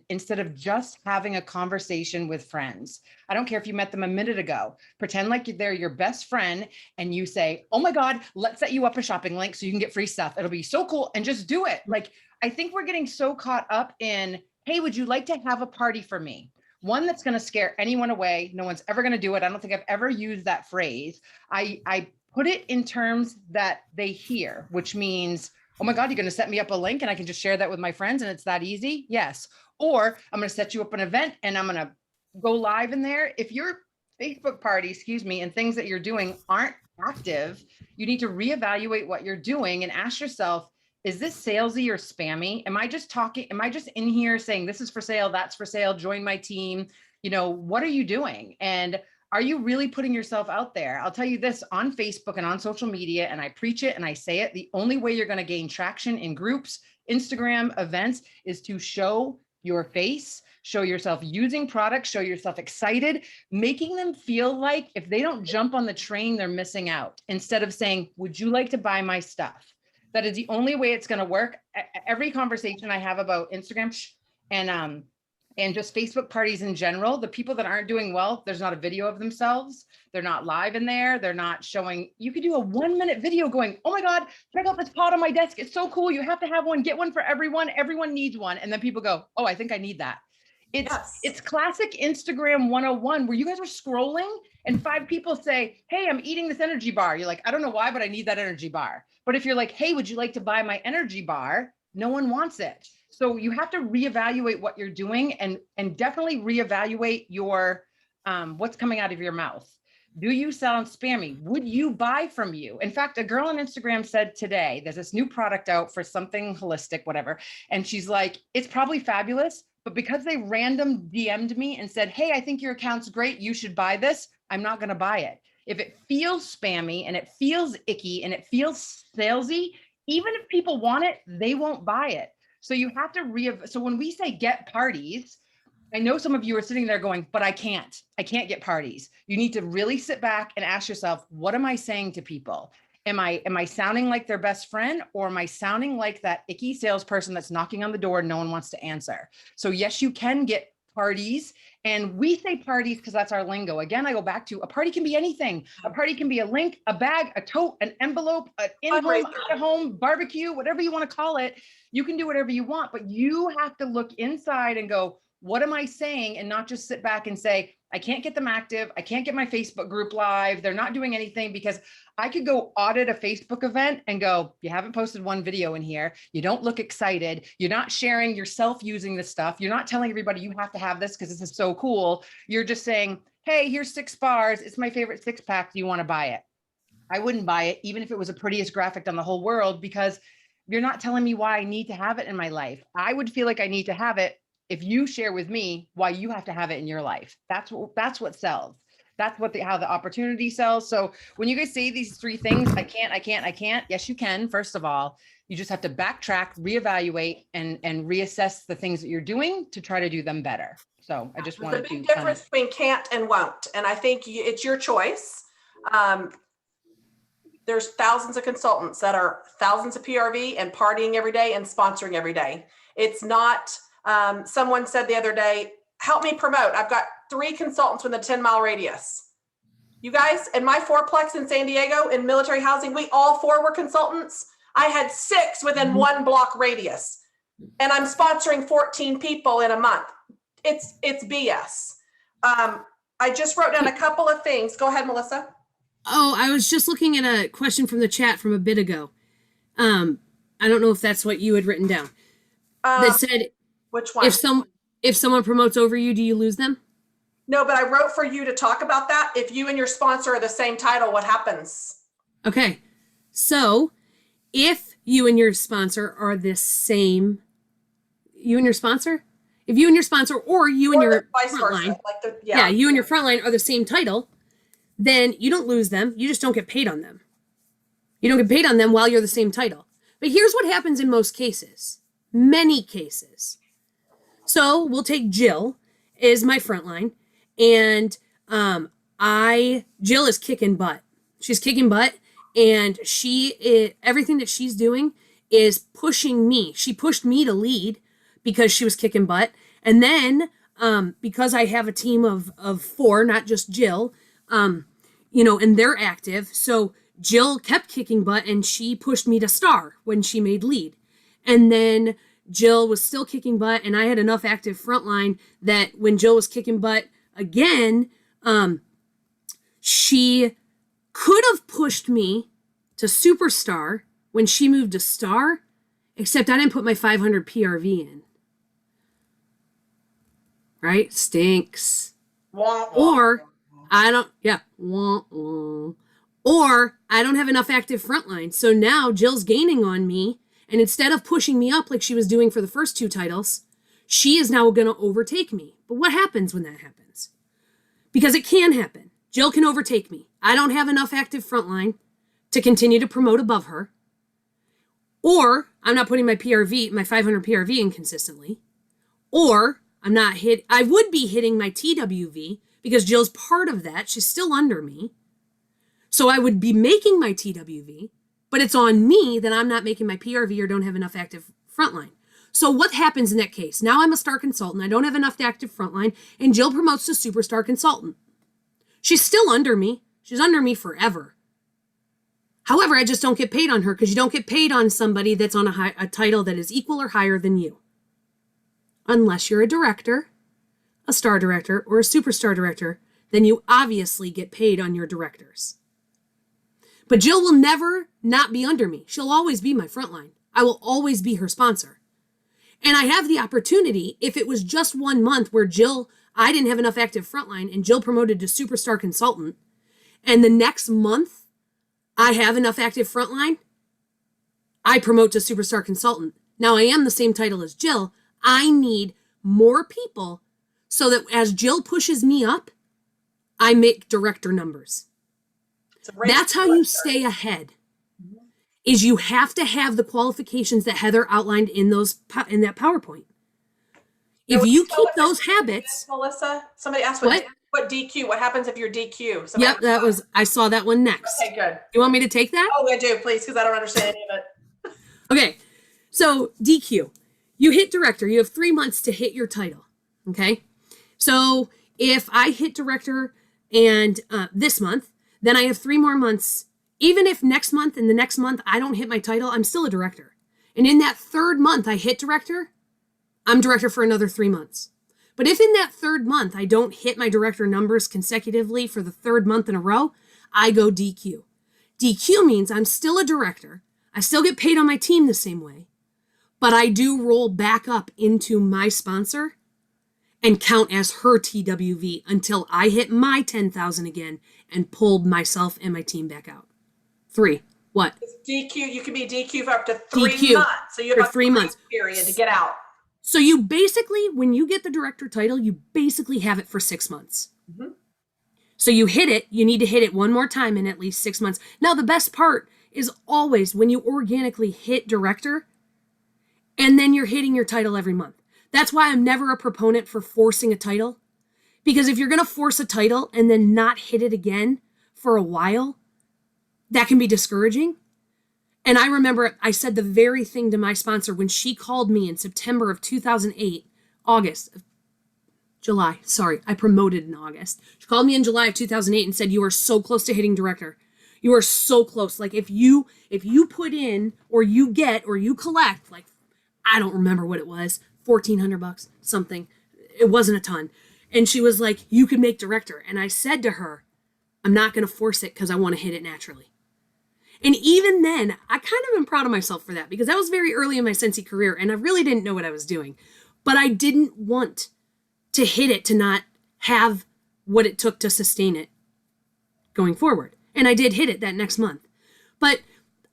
instead of just having a conversation with friends. I don't care if you met them a minute ago. Pretend like they're your best friend and you say, oh my God, let's set you up a shopping link so you can get free stuff. It'll be so cool. And just do it. Like, I think we're getting so caught up in, hey, would you like to have a party for me? One that's going to scare anyone away. No one's ever going to do it. I don't think I've ever used that phrase. I put it in terms that they hear, which means, oh my God, you're going to set me up a link and I can just share that with my friends and it's that easy? Yes. Or I'm going to set you up an event and I'm going to go live in there. If your Facebook party, and things that you're doing aren't active, you need to reevaluate what you're doing and ask yourself, is this salesy or spammy? Am I just in here saying this is for sale, that's for sale, join my team? What are you doing? And are you really putting yourself out there? I'll tell you this, on Facebook and on social media, and I preach it and I say it, the only way you're going to gain traction in groups, Instagram events, is to show your face, show yourself using products, show yourself excited, making them feel like if they don't jump on the train, they're missing out, instead of saying, would you like to buy my stuff? That is the only way it's going to work. Every conversation I have about Instagram and just Facebook parties in general, the people that aren't doing well, there's not a video of themselves. They're not live in there. They're not showing. You could do a 1-minute video going, oh my God, check out this pot on my desk. It's so cool. You have to have one. Get one for everyone. Everyone needs one. And then people go, oh, I think I need that. It's classic Instagram 101 where you guys are scrolling and 5 people say, hey, I'm eating this energy bar. You're like, I don't know why, but I need that energy bar. But if you're like, hey, would you like to buy my energy bar? No one wants it. So you have to reevaluate what you're doing and definitely reevaluate your what's coming out of your mouth. Do you sound spammy? Would you buy from you? In fact, a girl on Instagram said today, there's this new product out for something holistic, whatever. And she's like, it's probably fabulous, but because they random DM'd me and said, hey, I think your account's great, you should buy this, I'm not going to buy it. If it feels spammy and it feels icky and it feels salesy, even if people want it, they won't buy it. So you have to so when we say get parties, I know some of you are sitting there going, but I can't get parties. You need to really sit back and ask yourself, what am I saying to people? Am I sounding like their best friend, or am I sounding like that icky salesperson that's knocking on the door and no one wants to answer? So yes, you can get parties, and we say parties because that's our lingo. Again, I go back to a party can be anything. A party can be a link, a bag, a tote, an envelope, an in-home, out-of-home, barbecue, whatever you want to call it. You can do whatever you want, but you have to look inside and go, what am I saying? And not just sit back and say, I can't get them active. I can't get my Facebook group live. They're not doing anything, because I could go audit a Facebook event and go, you haven't posted one video in here. You don't look excited. You're not sharing yourself using this stuff. You're not telling everybody you have to have this because this is so cool. You're just saying, hey, here's 6 bars. It's my favorite 6-pack. Do you want to buy it? I wouldn't buy it, even if it was the prettiest graphic on the whole world, because you're not telling me why I need to have it in my life. I would feel like I need to have it if you share with me why you have to have it in your life. That's what sells. That's how the opportunity sells. So when you guys say these 3 things, I can't. Yes, you can. First of all, you just have to backtrack, reevaluate, and reassess the things that you're doing to try to do them better. So I just wanted to. There's a big difference between can't and won't. And I think it's your choice. There's thousands of consultants that are thousands of PRV and partying every day and sponsoring every day. It's not, someone said the other day, help me promote. I've got 3 consultants within a 10-mile radius. You guys, in my 4-plex in San Diego in military housing, we all 4 were consultants. I had 6 within 1 block radius, and I'm sponsoring 14 people in a month. It's BS. I just wrote down a couple of things. Go ahead, Melissa. Oh, I was just looking at a question from the chat from a bit ago. I don't know if that's what you had written down. That said, which one? If someone promotes over you, do you lose them? No, but I wrote for you to talk about that. If you and your sponsor are the same title, what happens? Okay. So if you and your sponsor are the same, if you and your sponsor or you and your frontline, you and your frontline are the same title, then you don't lose them. You just don't get paid on them. You don't get paid on them while you're the same title. But here's what happens in most cases. Many cases. So we'll take Jill is my frontline, and Jill is kicking butt. She's kicking butt, and everything that she's doing is pushing me. She pushed me to lead because she was kicking butt. And then because I have a team of 4, not just Jill, and they're active. So Jill kept kicking butt, and she pushed me to star when she made lead. And then Jill was still kicking butt, and I had enough active frontline that when Jill was kicking butt again, she could have pushed me to superstar when she moved to star, except I didn't put my 500 PRV in. Right? Stinks. Or I don't have enough active frontline. So now Jill's gaining on me. And instead of pushing me up like she was doing for the first 2 titles, she is now going to overtake me. But what happens when that happens? Because it can happen. Jill can overtake me. I don't have enough active frontline to continue to promote above her. Or I'm not putting my 500 PRV in consistently. Or I would be hitting my TWV because Jill's part of that. She's still under me. So I would be making my TWV, but it's on me that I'm not making my PRV or don't have enough active frontline. So what happens in that case? Now I'm a star consultant. I don't have enough active frontline, and Jill promotes to superstar consultant. She's still under me. She's under me forever. However, I just don't get paid on her because you don't get paid on somebody that's on a title that is equal or higher than you. Unless you're a director, a star director, or a superstar director, then you obviously get paid on your directors. But Jill will never not be under me. She'll always be my frontline. I will always be her sponsor. And I have the opportunity, if it was just 1 month where I didn't have enough active frontline and Jill promoted to superstar consultant, and the next month I have enough active frontline, I promote to superstar consultant. Now I am the same title as Jill. I need more people so that as Jill pushes me up, I make director numbers. That's how you stay ahead. Is you have to have the qualifications that Heather outlined in that PowerPoint. If you keep those habits, Melissa, somebody asked what DQ. What happens if you're DQ? Yep, I saw that one next. Okay, good. You want me to take that? Oh, I do, please, because I don't understand any of it. Okay, so DQ. You hit director. You have 3 months to hit your title. Okay, so if I hit director and this month, then I have 3 more months. Even if next month and the next month I don't hit my title, I'm still a director. And in that 3rd month I hit director, I'm director for another 3 months. But if in that third month I don't hit my director numbers consecutively for the third month in a row, I go DQ. DQ means I'm still a director. I still get paid on my team the same way, but I do roll back up into my sponsor and count as her TWV until I hit my 10,000 again and pulled myself and my team back out. 3. What? DQ, you can be DQ for up to 3 DQ months. So you have for 3 months period to get out. So you basically, when you get the director title, you basically have it for 6 months. Mm-hmm. So you hit it, you need to hit it one more time in at least 6 months. Now, the best part is always when you organically hit director and then you're hitting your title every month. That's why I'm never a proponent for forcing a title. Because if you're going to force a title and then not hit it again for a while, that can be discouraging. And I remember I said the very thing to my sponsor when she called me in September of 2008, July, sorry, I promoted in August. She called me in July of 2008 and said, you are so close to hitting director. You are so close. Like if you put in or you get or you collect, like, I don't remember what it was, $1,400, something. It wasn't a ton. And she was like, you can make director. And I said to her, I'm not going to force it because I want to hit it naturally. And even then, I kind of am proud of myself for that because that was very early in my Scentsy career and I really didn't know what I was doing. But I didn't want to hit it to not have what it took to sustain it going forward. And I did hit it that next month. But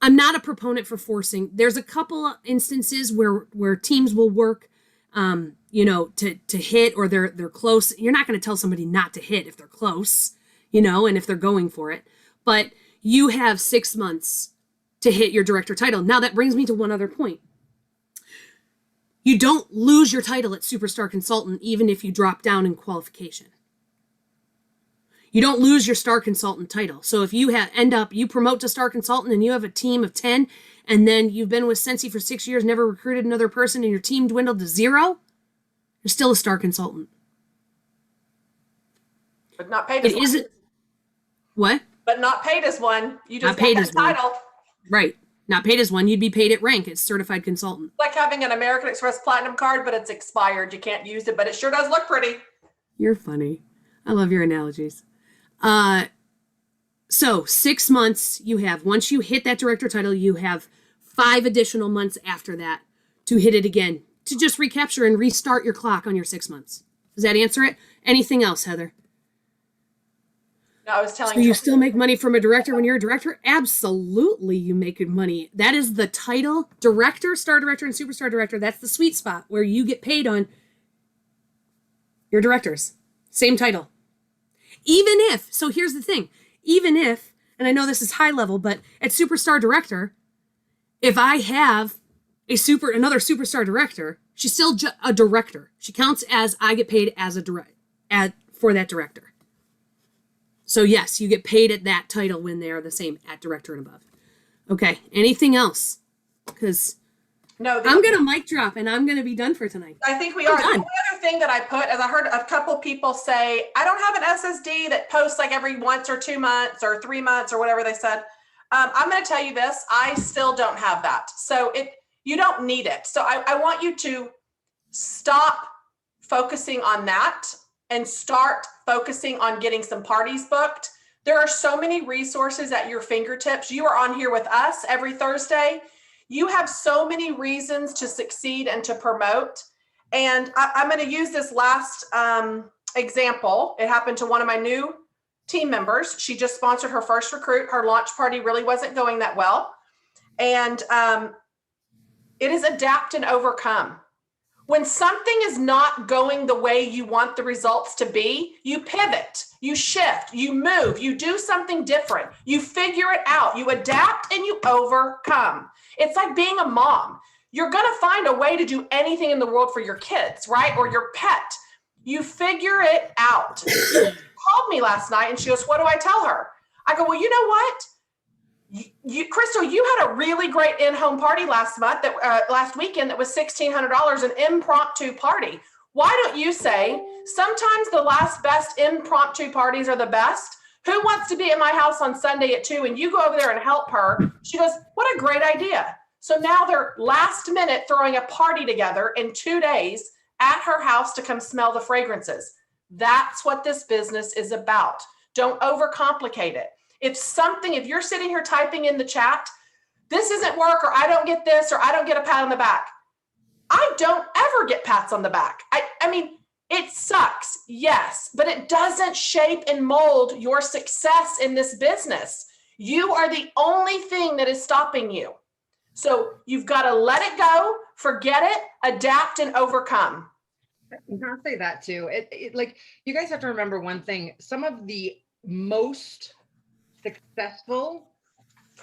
I'm not a proponent for forcing. There's a couple of instances where teams will work, to hit or they're close. You're not going to tell somebody not to hit if they're close, and if they're going for it. But you have 6 months to hit your director title. Now that brings me to one other point. You don't lose your title at Superstar Consultant even if you drop down in qualification. You don't lose your Star Consultant title. So if you you promote to Star Consultant and you have a team of 10 and then you've been with Scentsy for 6 years, never recruited another person and your team dwindled to 0, you're still a Star Consultant. But not paid as one. Isn't what? But not paid as one. You just not paid got as that title. One. Right. Not paid as one. You'd be paid at rank. It's certified consultant. Like having an American Express Platinum card, but it's expired. You can't use it, but it sure does look pretty. You're funny. I love your analogies. So 6 months you have. Once you hit that director title, you have 5 additional months after that to hit it again, to just recapture and restart your clock on your 6 months. Does that answer it? Anything else, Heather? No, I was telling you. So you still make money from a director when you're a director? Absolutely, you make good money. That is the title, director, star director, and superstar director. That's the sweet spot where you get paid on your directors. Same title. Even if, so here's the thing, even if, and I know this is high level, but at superstar director, if I have another superstar director, she's still a director. She counts as I get paid as for that director. So yes, you get paid at that title when they are the same at director and above. Okay, anything else? Because I'm going to mic drop and I'm going to be done for tonight. I think we are. The only other thing that I put, as I heard a couple people say, I don't have an SSD that posts like every once or 2 months or 3 months or whatever they said. I'm going to tell you this. I still don't have that. So you don't need it. So I want you to stop focusing on that and start focusing on getting some parties booked. There are so many resources at your fingertips. You are on here with us every Thursday. You have so many reasons to succeed and to promote. And I'm going to use this last example. It happened to one of my new team members. She just sponsored her first recruit. Her launch party really wasn't going that well. And it is adapt and overcome. When something is not going the way you want the results to be, you pivot, you shift, you move, you do something different, you figure it out, you adapt and you overcome. It's like being a mom. You're going to find a way to do anything in the world for your kids, right? Or your pet. You figure it out. She called me last night and she goes, what do I tell her? I go, well, you know what? Crystal, you had a really great in-home party last weekend that was $1,600, an impromptu party. Why don't you say, sometimes the last best impromptu parties are the best. Who wants to be at my house on Sunday at 2? And you go over there and help her. She goes, what a great idea. So now they're last minute throwing a party together in 2 days at her house to come smell the fragrances. That's what this business is about. Don't overcomplicate it. If you're sitting here typing in the chat, this isn't work, or I don't get this, or I don't get a pat on the back. I don't ever get pats on the back. I mean, it sucks, yes, but it doesn't shape and mold your success in this business. You are the only thing that is stopping you. So you've got to let it go, forget it, adapt, and overcome. I'll say that too. Like, you guys have to remember one thing. Some of the most successful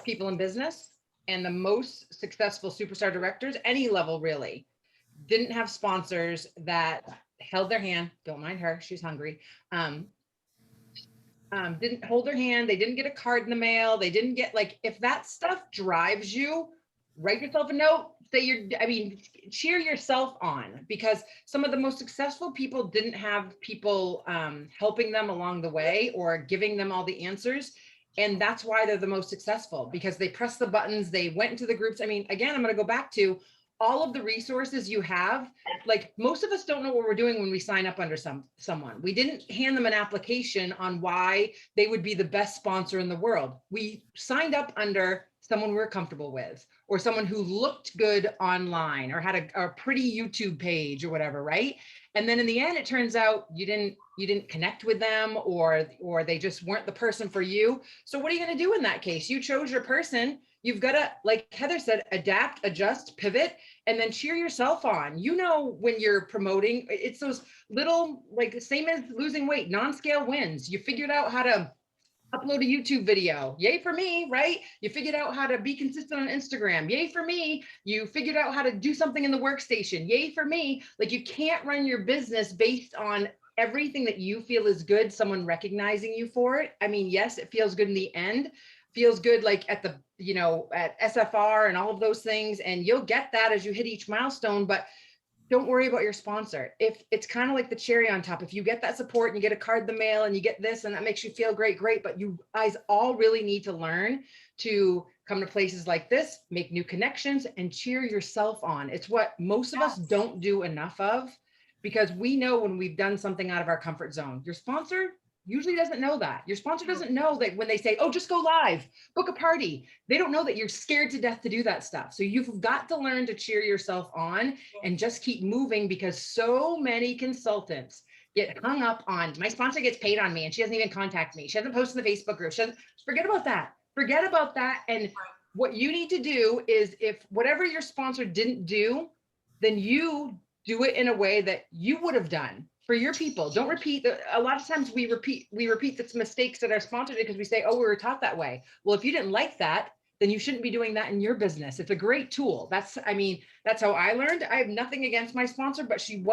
people in business and the most successful superstar directors, any level really, didn't have sponsors that held their hand. Don't mind her, she's hungry. Didn't hold their hand. They didn't get a card in the mail. They didn't get, like, if that stuff drives you, write yourself a note. Cheer yourself on, because some of the most successful people didn't have people helping them along the way or giving them all the answers. And that's why they're the most successful, because they pressed the buttons, they went into the groups. I mean, again, I'm going to go back to all of the resources you have. Like, most of us don't know what we're doing when we sign up under someone. We didn't hand them an application on why they would be the best sponsor in the world. We signed up under someone we're comfortable with, or someone who looked good online, or had a pretty YouTube page or whatever, right? And then in the end, it turns out you didn't connect with them, or they just weren't the person for you. So what are you going to do in that case? You chose your person. You've got to, like Heather said, adapt, adjust, pivot, and then cheer yourself on. You know, when you're promoting, it's those little, like, same as losing weight, non-scale wins. You figured out how to upload a YouTube video. Yay for me, right? You figured out how to be consistent on Instagram. Yay for me. You figured out how to do something in the workstation. Yay for me. Like, you can't run your business based on everything that you feel is good, someone recognizing you for it. I mean, yes, it feels good in the end. Feels good, like at the, at SFR and all of those things. And you'll get that as you hit each milestone, but don't worry about your sponsor. If it's kind of like the cherry on top, if you get that support and you get a card in the mail and you get this and that makes you feel great, but you guys all really need to learn to come to places like this, make new connections, and cheer yourself on. It's what most of us don't do enough of, because we know when we've done something out of our comfort zone. Your sponsor usually doesn't know that. Your sponsor doesn't know that when they say, oh, just go live, book a party. They don't know that you're scared to death to do that stuff. So you've got to learn to cheer yourself on and just keep moving, because so many consultants get hung up on, my sponsor gets paid on me and she doesn't even contact me. She hasn't posted in the Facebook group. Forget about that. Forget about that. And what you need to do is, if whatever your sponsor didn't do, then you do it in a way that you would have done for your people. Don't repeat. A lot of times we repeat the mistakes that our sponsor did because we say, oh, we were taught that way. Well, if you didn't like that, then you shouldn't be doing that in your business. It's a great tool. That's how I learned. I have nothing against my sponsor, but she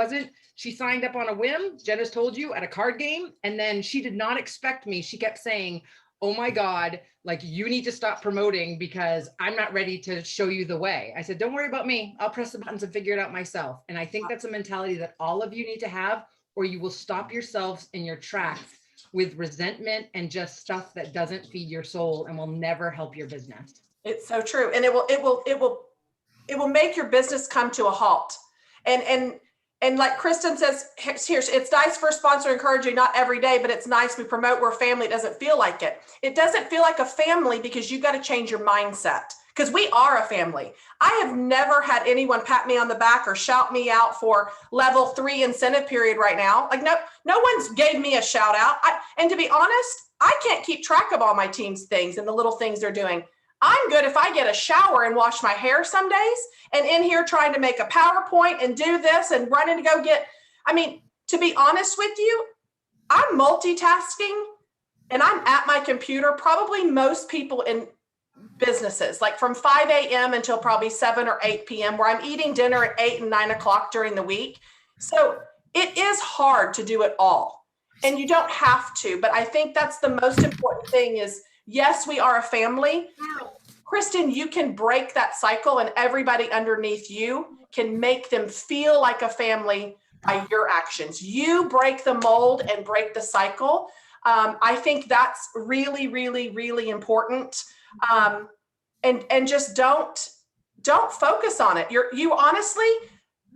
signed up on a whim. Jenna's told you, at a card game. And then she did not expect me. She kept saying, oh my God, like, you need to stop promoting because I'm not ready to show you the way. I said, don't worry about me. I'll press the buttons and figure it out myself. And I think that's a mentality that all of you need to have, or you will stop yourselves in your tracks with resentment and just stuff that doesn't feed your soul and will never help your business. It's so true. And it will make your business come to a halt. And like Kristen says, here, it's nice for a sponsor to encourage you, not every day, but it's nice. We promote, we're family. It doesn't feel like it. It doesn't feel like a family because you got to change your mindset, because we are a family. I have never had anyone pat me on the back or shout me out for level 3 incentive period right now. Like, no one's gave me a shout out. And to be honest, I can't keep track of all my team's things and the little things they're doing. I'm good if I get a shower and wash my hair some days, and in here trying to make a PowerPoint and do this and running to go get, to be honest with you, I'm multitasking and I'm at my computer. Probably most people in businesses, like from 5 a.m. until probably 7 or 8 p.m., where I'm eating dinner at 8 and 9 o'clock during the week. So it is hard to do it all, and you don't have to, but I think that's the most important thing is, yes, we are a family. Kristen, you can break that cycle, and everybody underneath you can make them feel like a family by your actions. You break the mold and break the cycle. I think that's really, really, really important. And just don't focus on it. You honestly,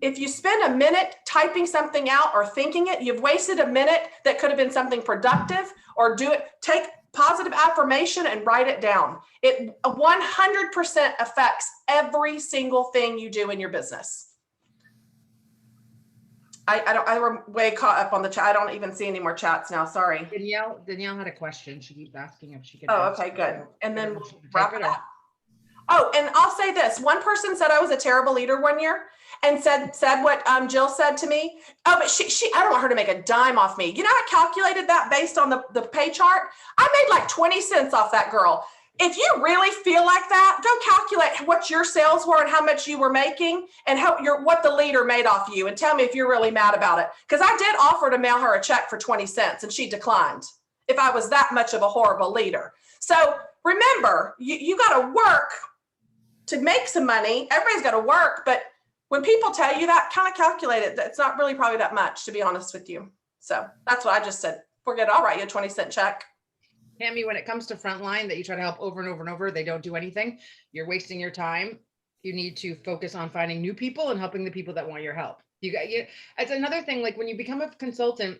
if you spend a minute typing something out or thinking it, you've wasted a minute that could have been something productive. Or take positive affirmation and write it down. It 100% affects every single thing you do in your business. I were way caught up on the chat. I don't even see any more chats now. Sorry. Danielle had a question. She keeps asking if she could. Oh, okay, good. And then we'll wrap it up. Oh, and I'll say this. One person said I was a terrible leader one year and said what Jill said to me. Oh, but she I don't want her to make a dime off me. You know, I calculated that based on the pay chart. I made like 20 cents off that girl. If you really feel like that, go calculate what your sales were and how much you were making and what the leader made off you, and tell me if you're really mad about it. Because I did offer to mail her a check for 20 cents and she declined if I was that much of a horrible leader. So remember, you got to work to make some money. Everybody's got to work, but when people tell you that, kind of calculate it. It's not really probably that much, to be honest with you. So that's what I just said. Forget it. I'll write you a 20-cent check. Tammy, when it comes to frontline that you try to help over and over and over, they don't do anything. You're wasting your time. You need to focus on finding new people and helping the people that want your help. It's another thing, like when you become a consultant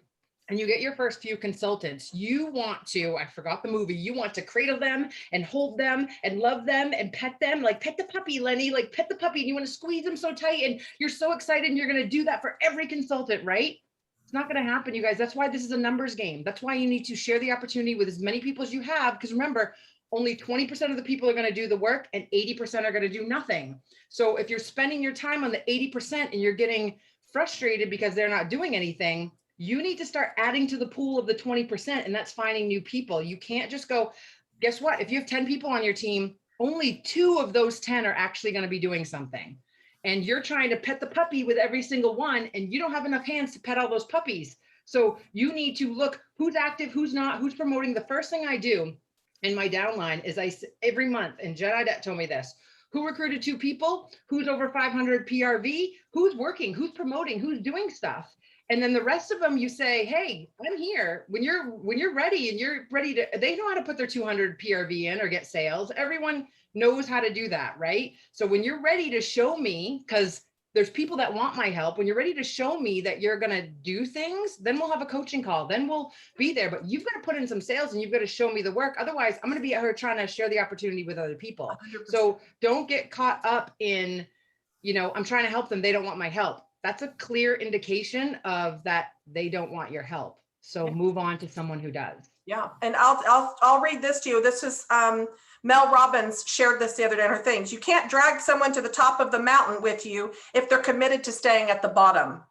and you get your first few consultants, you want to, I forgot the movie, you want to cradle them and hold them and love them and pet them, like pet the puppy, Lenny, like pet the puppy, and you want to squeeze them so tight and you're so excited and you're going to do that for every consultant, right? It's not going to happen, you guys. That's why this is a numbers game. That's why you need to share the opportunity with as many people as you have. Because remember, only 20% of the people are going to do the work and 80% are going to do nothing. So if you're spending your time on the 80% and you're getting frustrated because they're not doing anything, you need to start adding to the pool of the 20%, and that's finding new people. You can't just go, guess what? If you have 10 people on your team, only 2 of those 10 are actually going to be doing something. And you're trying to pet the puppy with every single one, and you don't have enough hands to pet all those puppies. So you need to look who's active, who's not, who's promoting. The first thing I do in my downline is every month, and Jen Idette told me this, who recruited 2 people, who's over 500 PRV, who's working, who's promoting, who's doing stuff. And then the rest of them, you say, hey, I'm here. When you're ready and you're ready to, they know how to put their 200 PRV in or get sales. Everyone knows how to do that, right? So when you're ready to show me, because there's people that want my help, when you're ready to show me that you're going to do things, then we'll have a coaching call, then we'll be there. But you've got to put in some sales and you've got to show me the work. Otherwise, I'm going to be out here trying to share the opportunity with other people. 100%. So don't get caught up in, I'm trying to help them, they don't want my help. That's a clear indication of that they don't want your help. So move on to someone who does. Yeah. And I'll read this to you. This is Mel Robbins shared this the other day in her things. You can't drag someone to the top of the mountain with you if they're committed to staying at the bottom.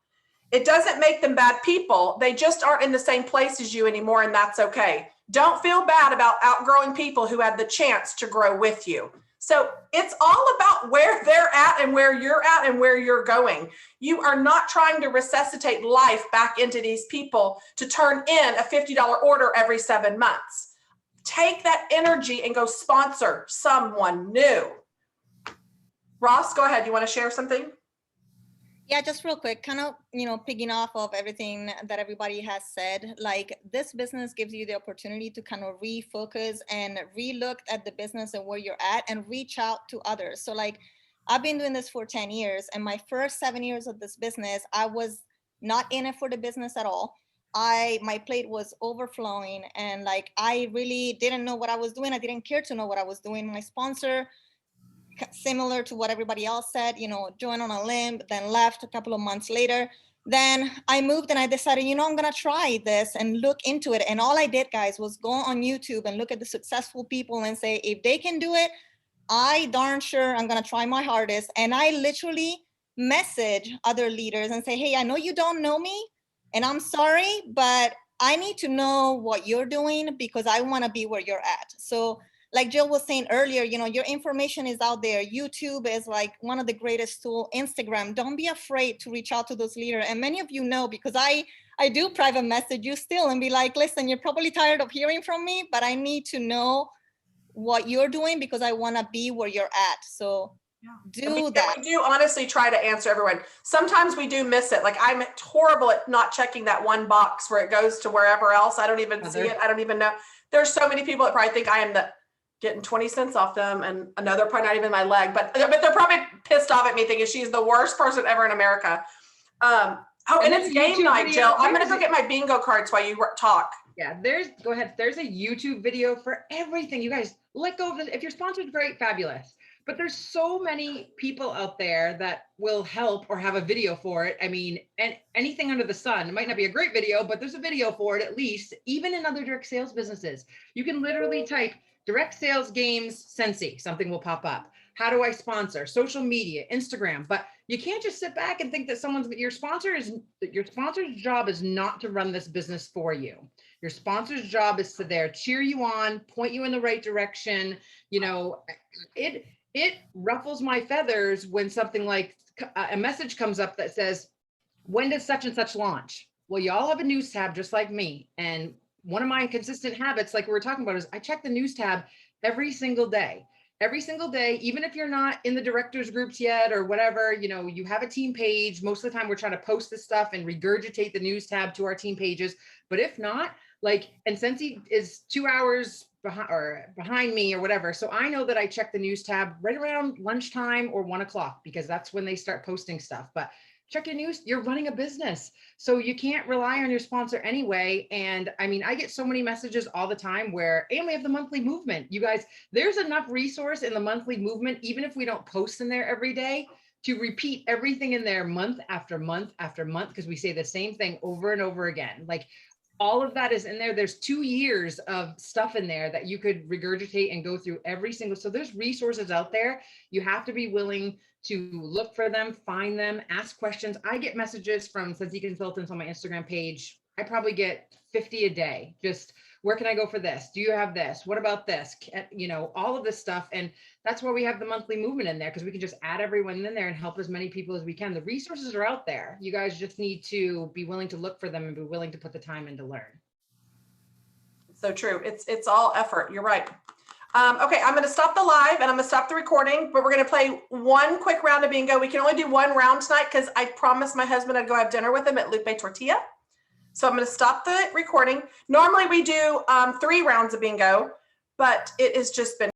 It doesn't make them bad people. They just aren't in the same place as you anymore, and that's okay. Don't feel bad about outgrowing people who had the chance to grow with you. So it's all about where they're at and where you're at and where you're going. You are not trying to resuscitate life back into these people to turn in a $50 order every 7 months. Take that energy and go sponsor someone new. Ross, go ahead. You want to share something? Yeah, just real quick, kind of, picking off of everything that everybody has said, like this business gives you the opportunity to kind of refocus and relook at the business and where you're at and reach out to others. So like, I've been doing this for 10 years and my first 7 years of this business, I was not in it for the business at all. My plate was overflowing and like, I really didn't know what I was doing. I didn't care to know what I was doing. My sponsor, similar to what everybody else said, joined on a limb, then left a couple of months later. Then I moved and I decided, I'm going to try this and look into it. And all I did, guys, was go on YouTube and look at the successful people and say, if they can do it, I darn sure I'm going to try my hardest. And I literally message other leaders and say, hey, I know you don't know me and I'm sorry, but I need to know what you're doing because I want to be where you're at. So like Jill was saying earlier, your information is out there. YouTube is like one of the greatest tools. Instagram, don't be afraid to reach out to those leaders. And many of you know, because I do private message you still and be like, listen, you're probably tired of hearing from me, but I need to know what you're doing because I want to be where you're at. So do that. We do honestly try to answer everyone. Sometimes we do miss it. Like I'm horrible at not checking that one box where it goes to wherever else. I don't even see it. I don't even know. There's so many people that probably think I am the getting 20 cents off them, and another probably not even my leg, but they're probably pissed off at me thinking she's the worst person ever in America. And it's game night, Jill. I'm going to go get my bingo cards while you talk. Yeah, go ahead. There's a YouTube video for everything. You guys let go of it. If you're sponsored, great, fabulous. But there's so many people out there that will help or have a video for it. I mean, and anything under the sun. It might not be a great video, but there's a video for it at least. Even in other direct sales businesses, you can literally type direct sales games, Scentsy, something will pop up. How do I sponsor? Social media, Instagram. But you can't just sit back and think that your sponsor's job is not to run this business for you. Your sponsor's job is to there cheer you on, point you in the right direction. You know, it ruffles my feathers when something like a message comes up that says, when does such and such launch? Well, y'all have a news tab just like me. And one of my consistent habits, like we were talking about, is I check the news tab every single day. Every single day, even if you're not in the directors groups yet or whatever, you know, you have a team page. Most of the time we're trying to post this stuff and regurgitate the news tab to our team pages. But if not, like, and Scentsy is 2 hours behind me or whatever. So I know that I check the news tab right around lunchtime or 1 o'clock, because that's when they start posting stuff. But check your news, you're running a business. So you can't rely on your sponsor anyway. And I mean, I get so many messages all the time and we have the monthly movement. You guys, there's enough resource in the monthly movement, even if we don't post in there every day, to repeat everything in there month after month after month, because we say the same thing over and over again. Like, all of that is in there. There's 2 years of stuff in there that you could regurgitate and go through every single. So there's resources out there. You have to be willing to look for them, find them, ask questions. I get messages from Scentsy consultants on my Instagram page. I probably get 50 a day. Just, where can I go for this? Do you have this? What about this? You know, all of this stuff. And that's why we have the monthly movement in there, because we can just add everyone in there and help as many people as we can. The resources are out there. You guys just need to be willing to look for them and be willing to put the time in to learn. So true. It's all effort. You're right. Okay, I'm going to stop the live and I'm going to stop the recording, but we're going to play one quick round of bingo. We can only do one round tonight because I promised my husband I'd go have dinner with him at Lupe Tortilla. So I'm going to stop the recording. Normally we do 3 rounds of bingo, but it has just been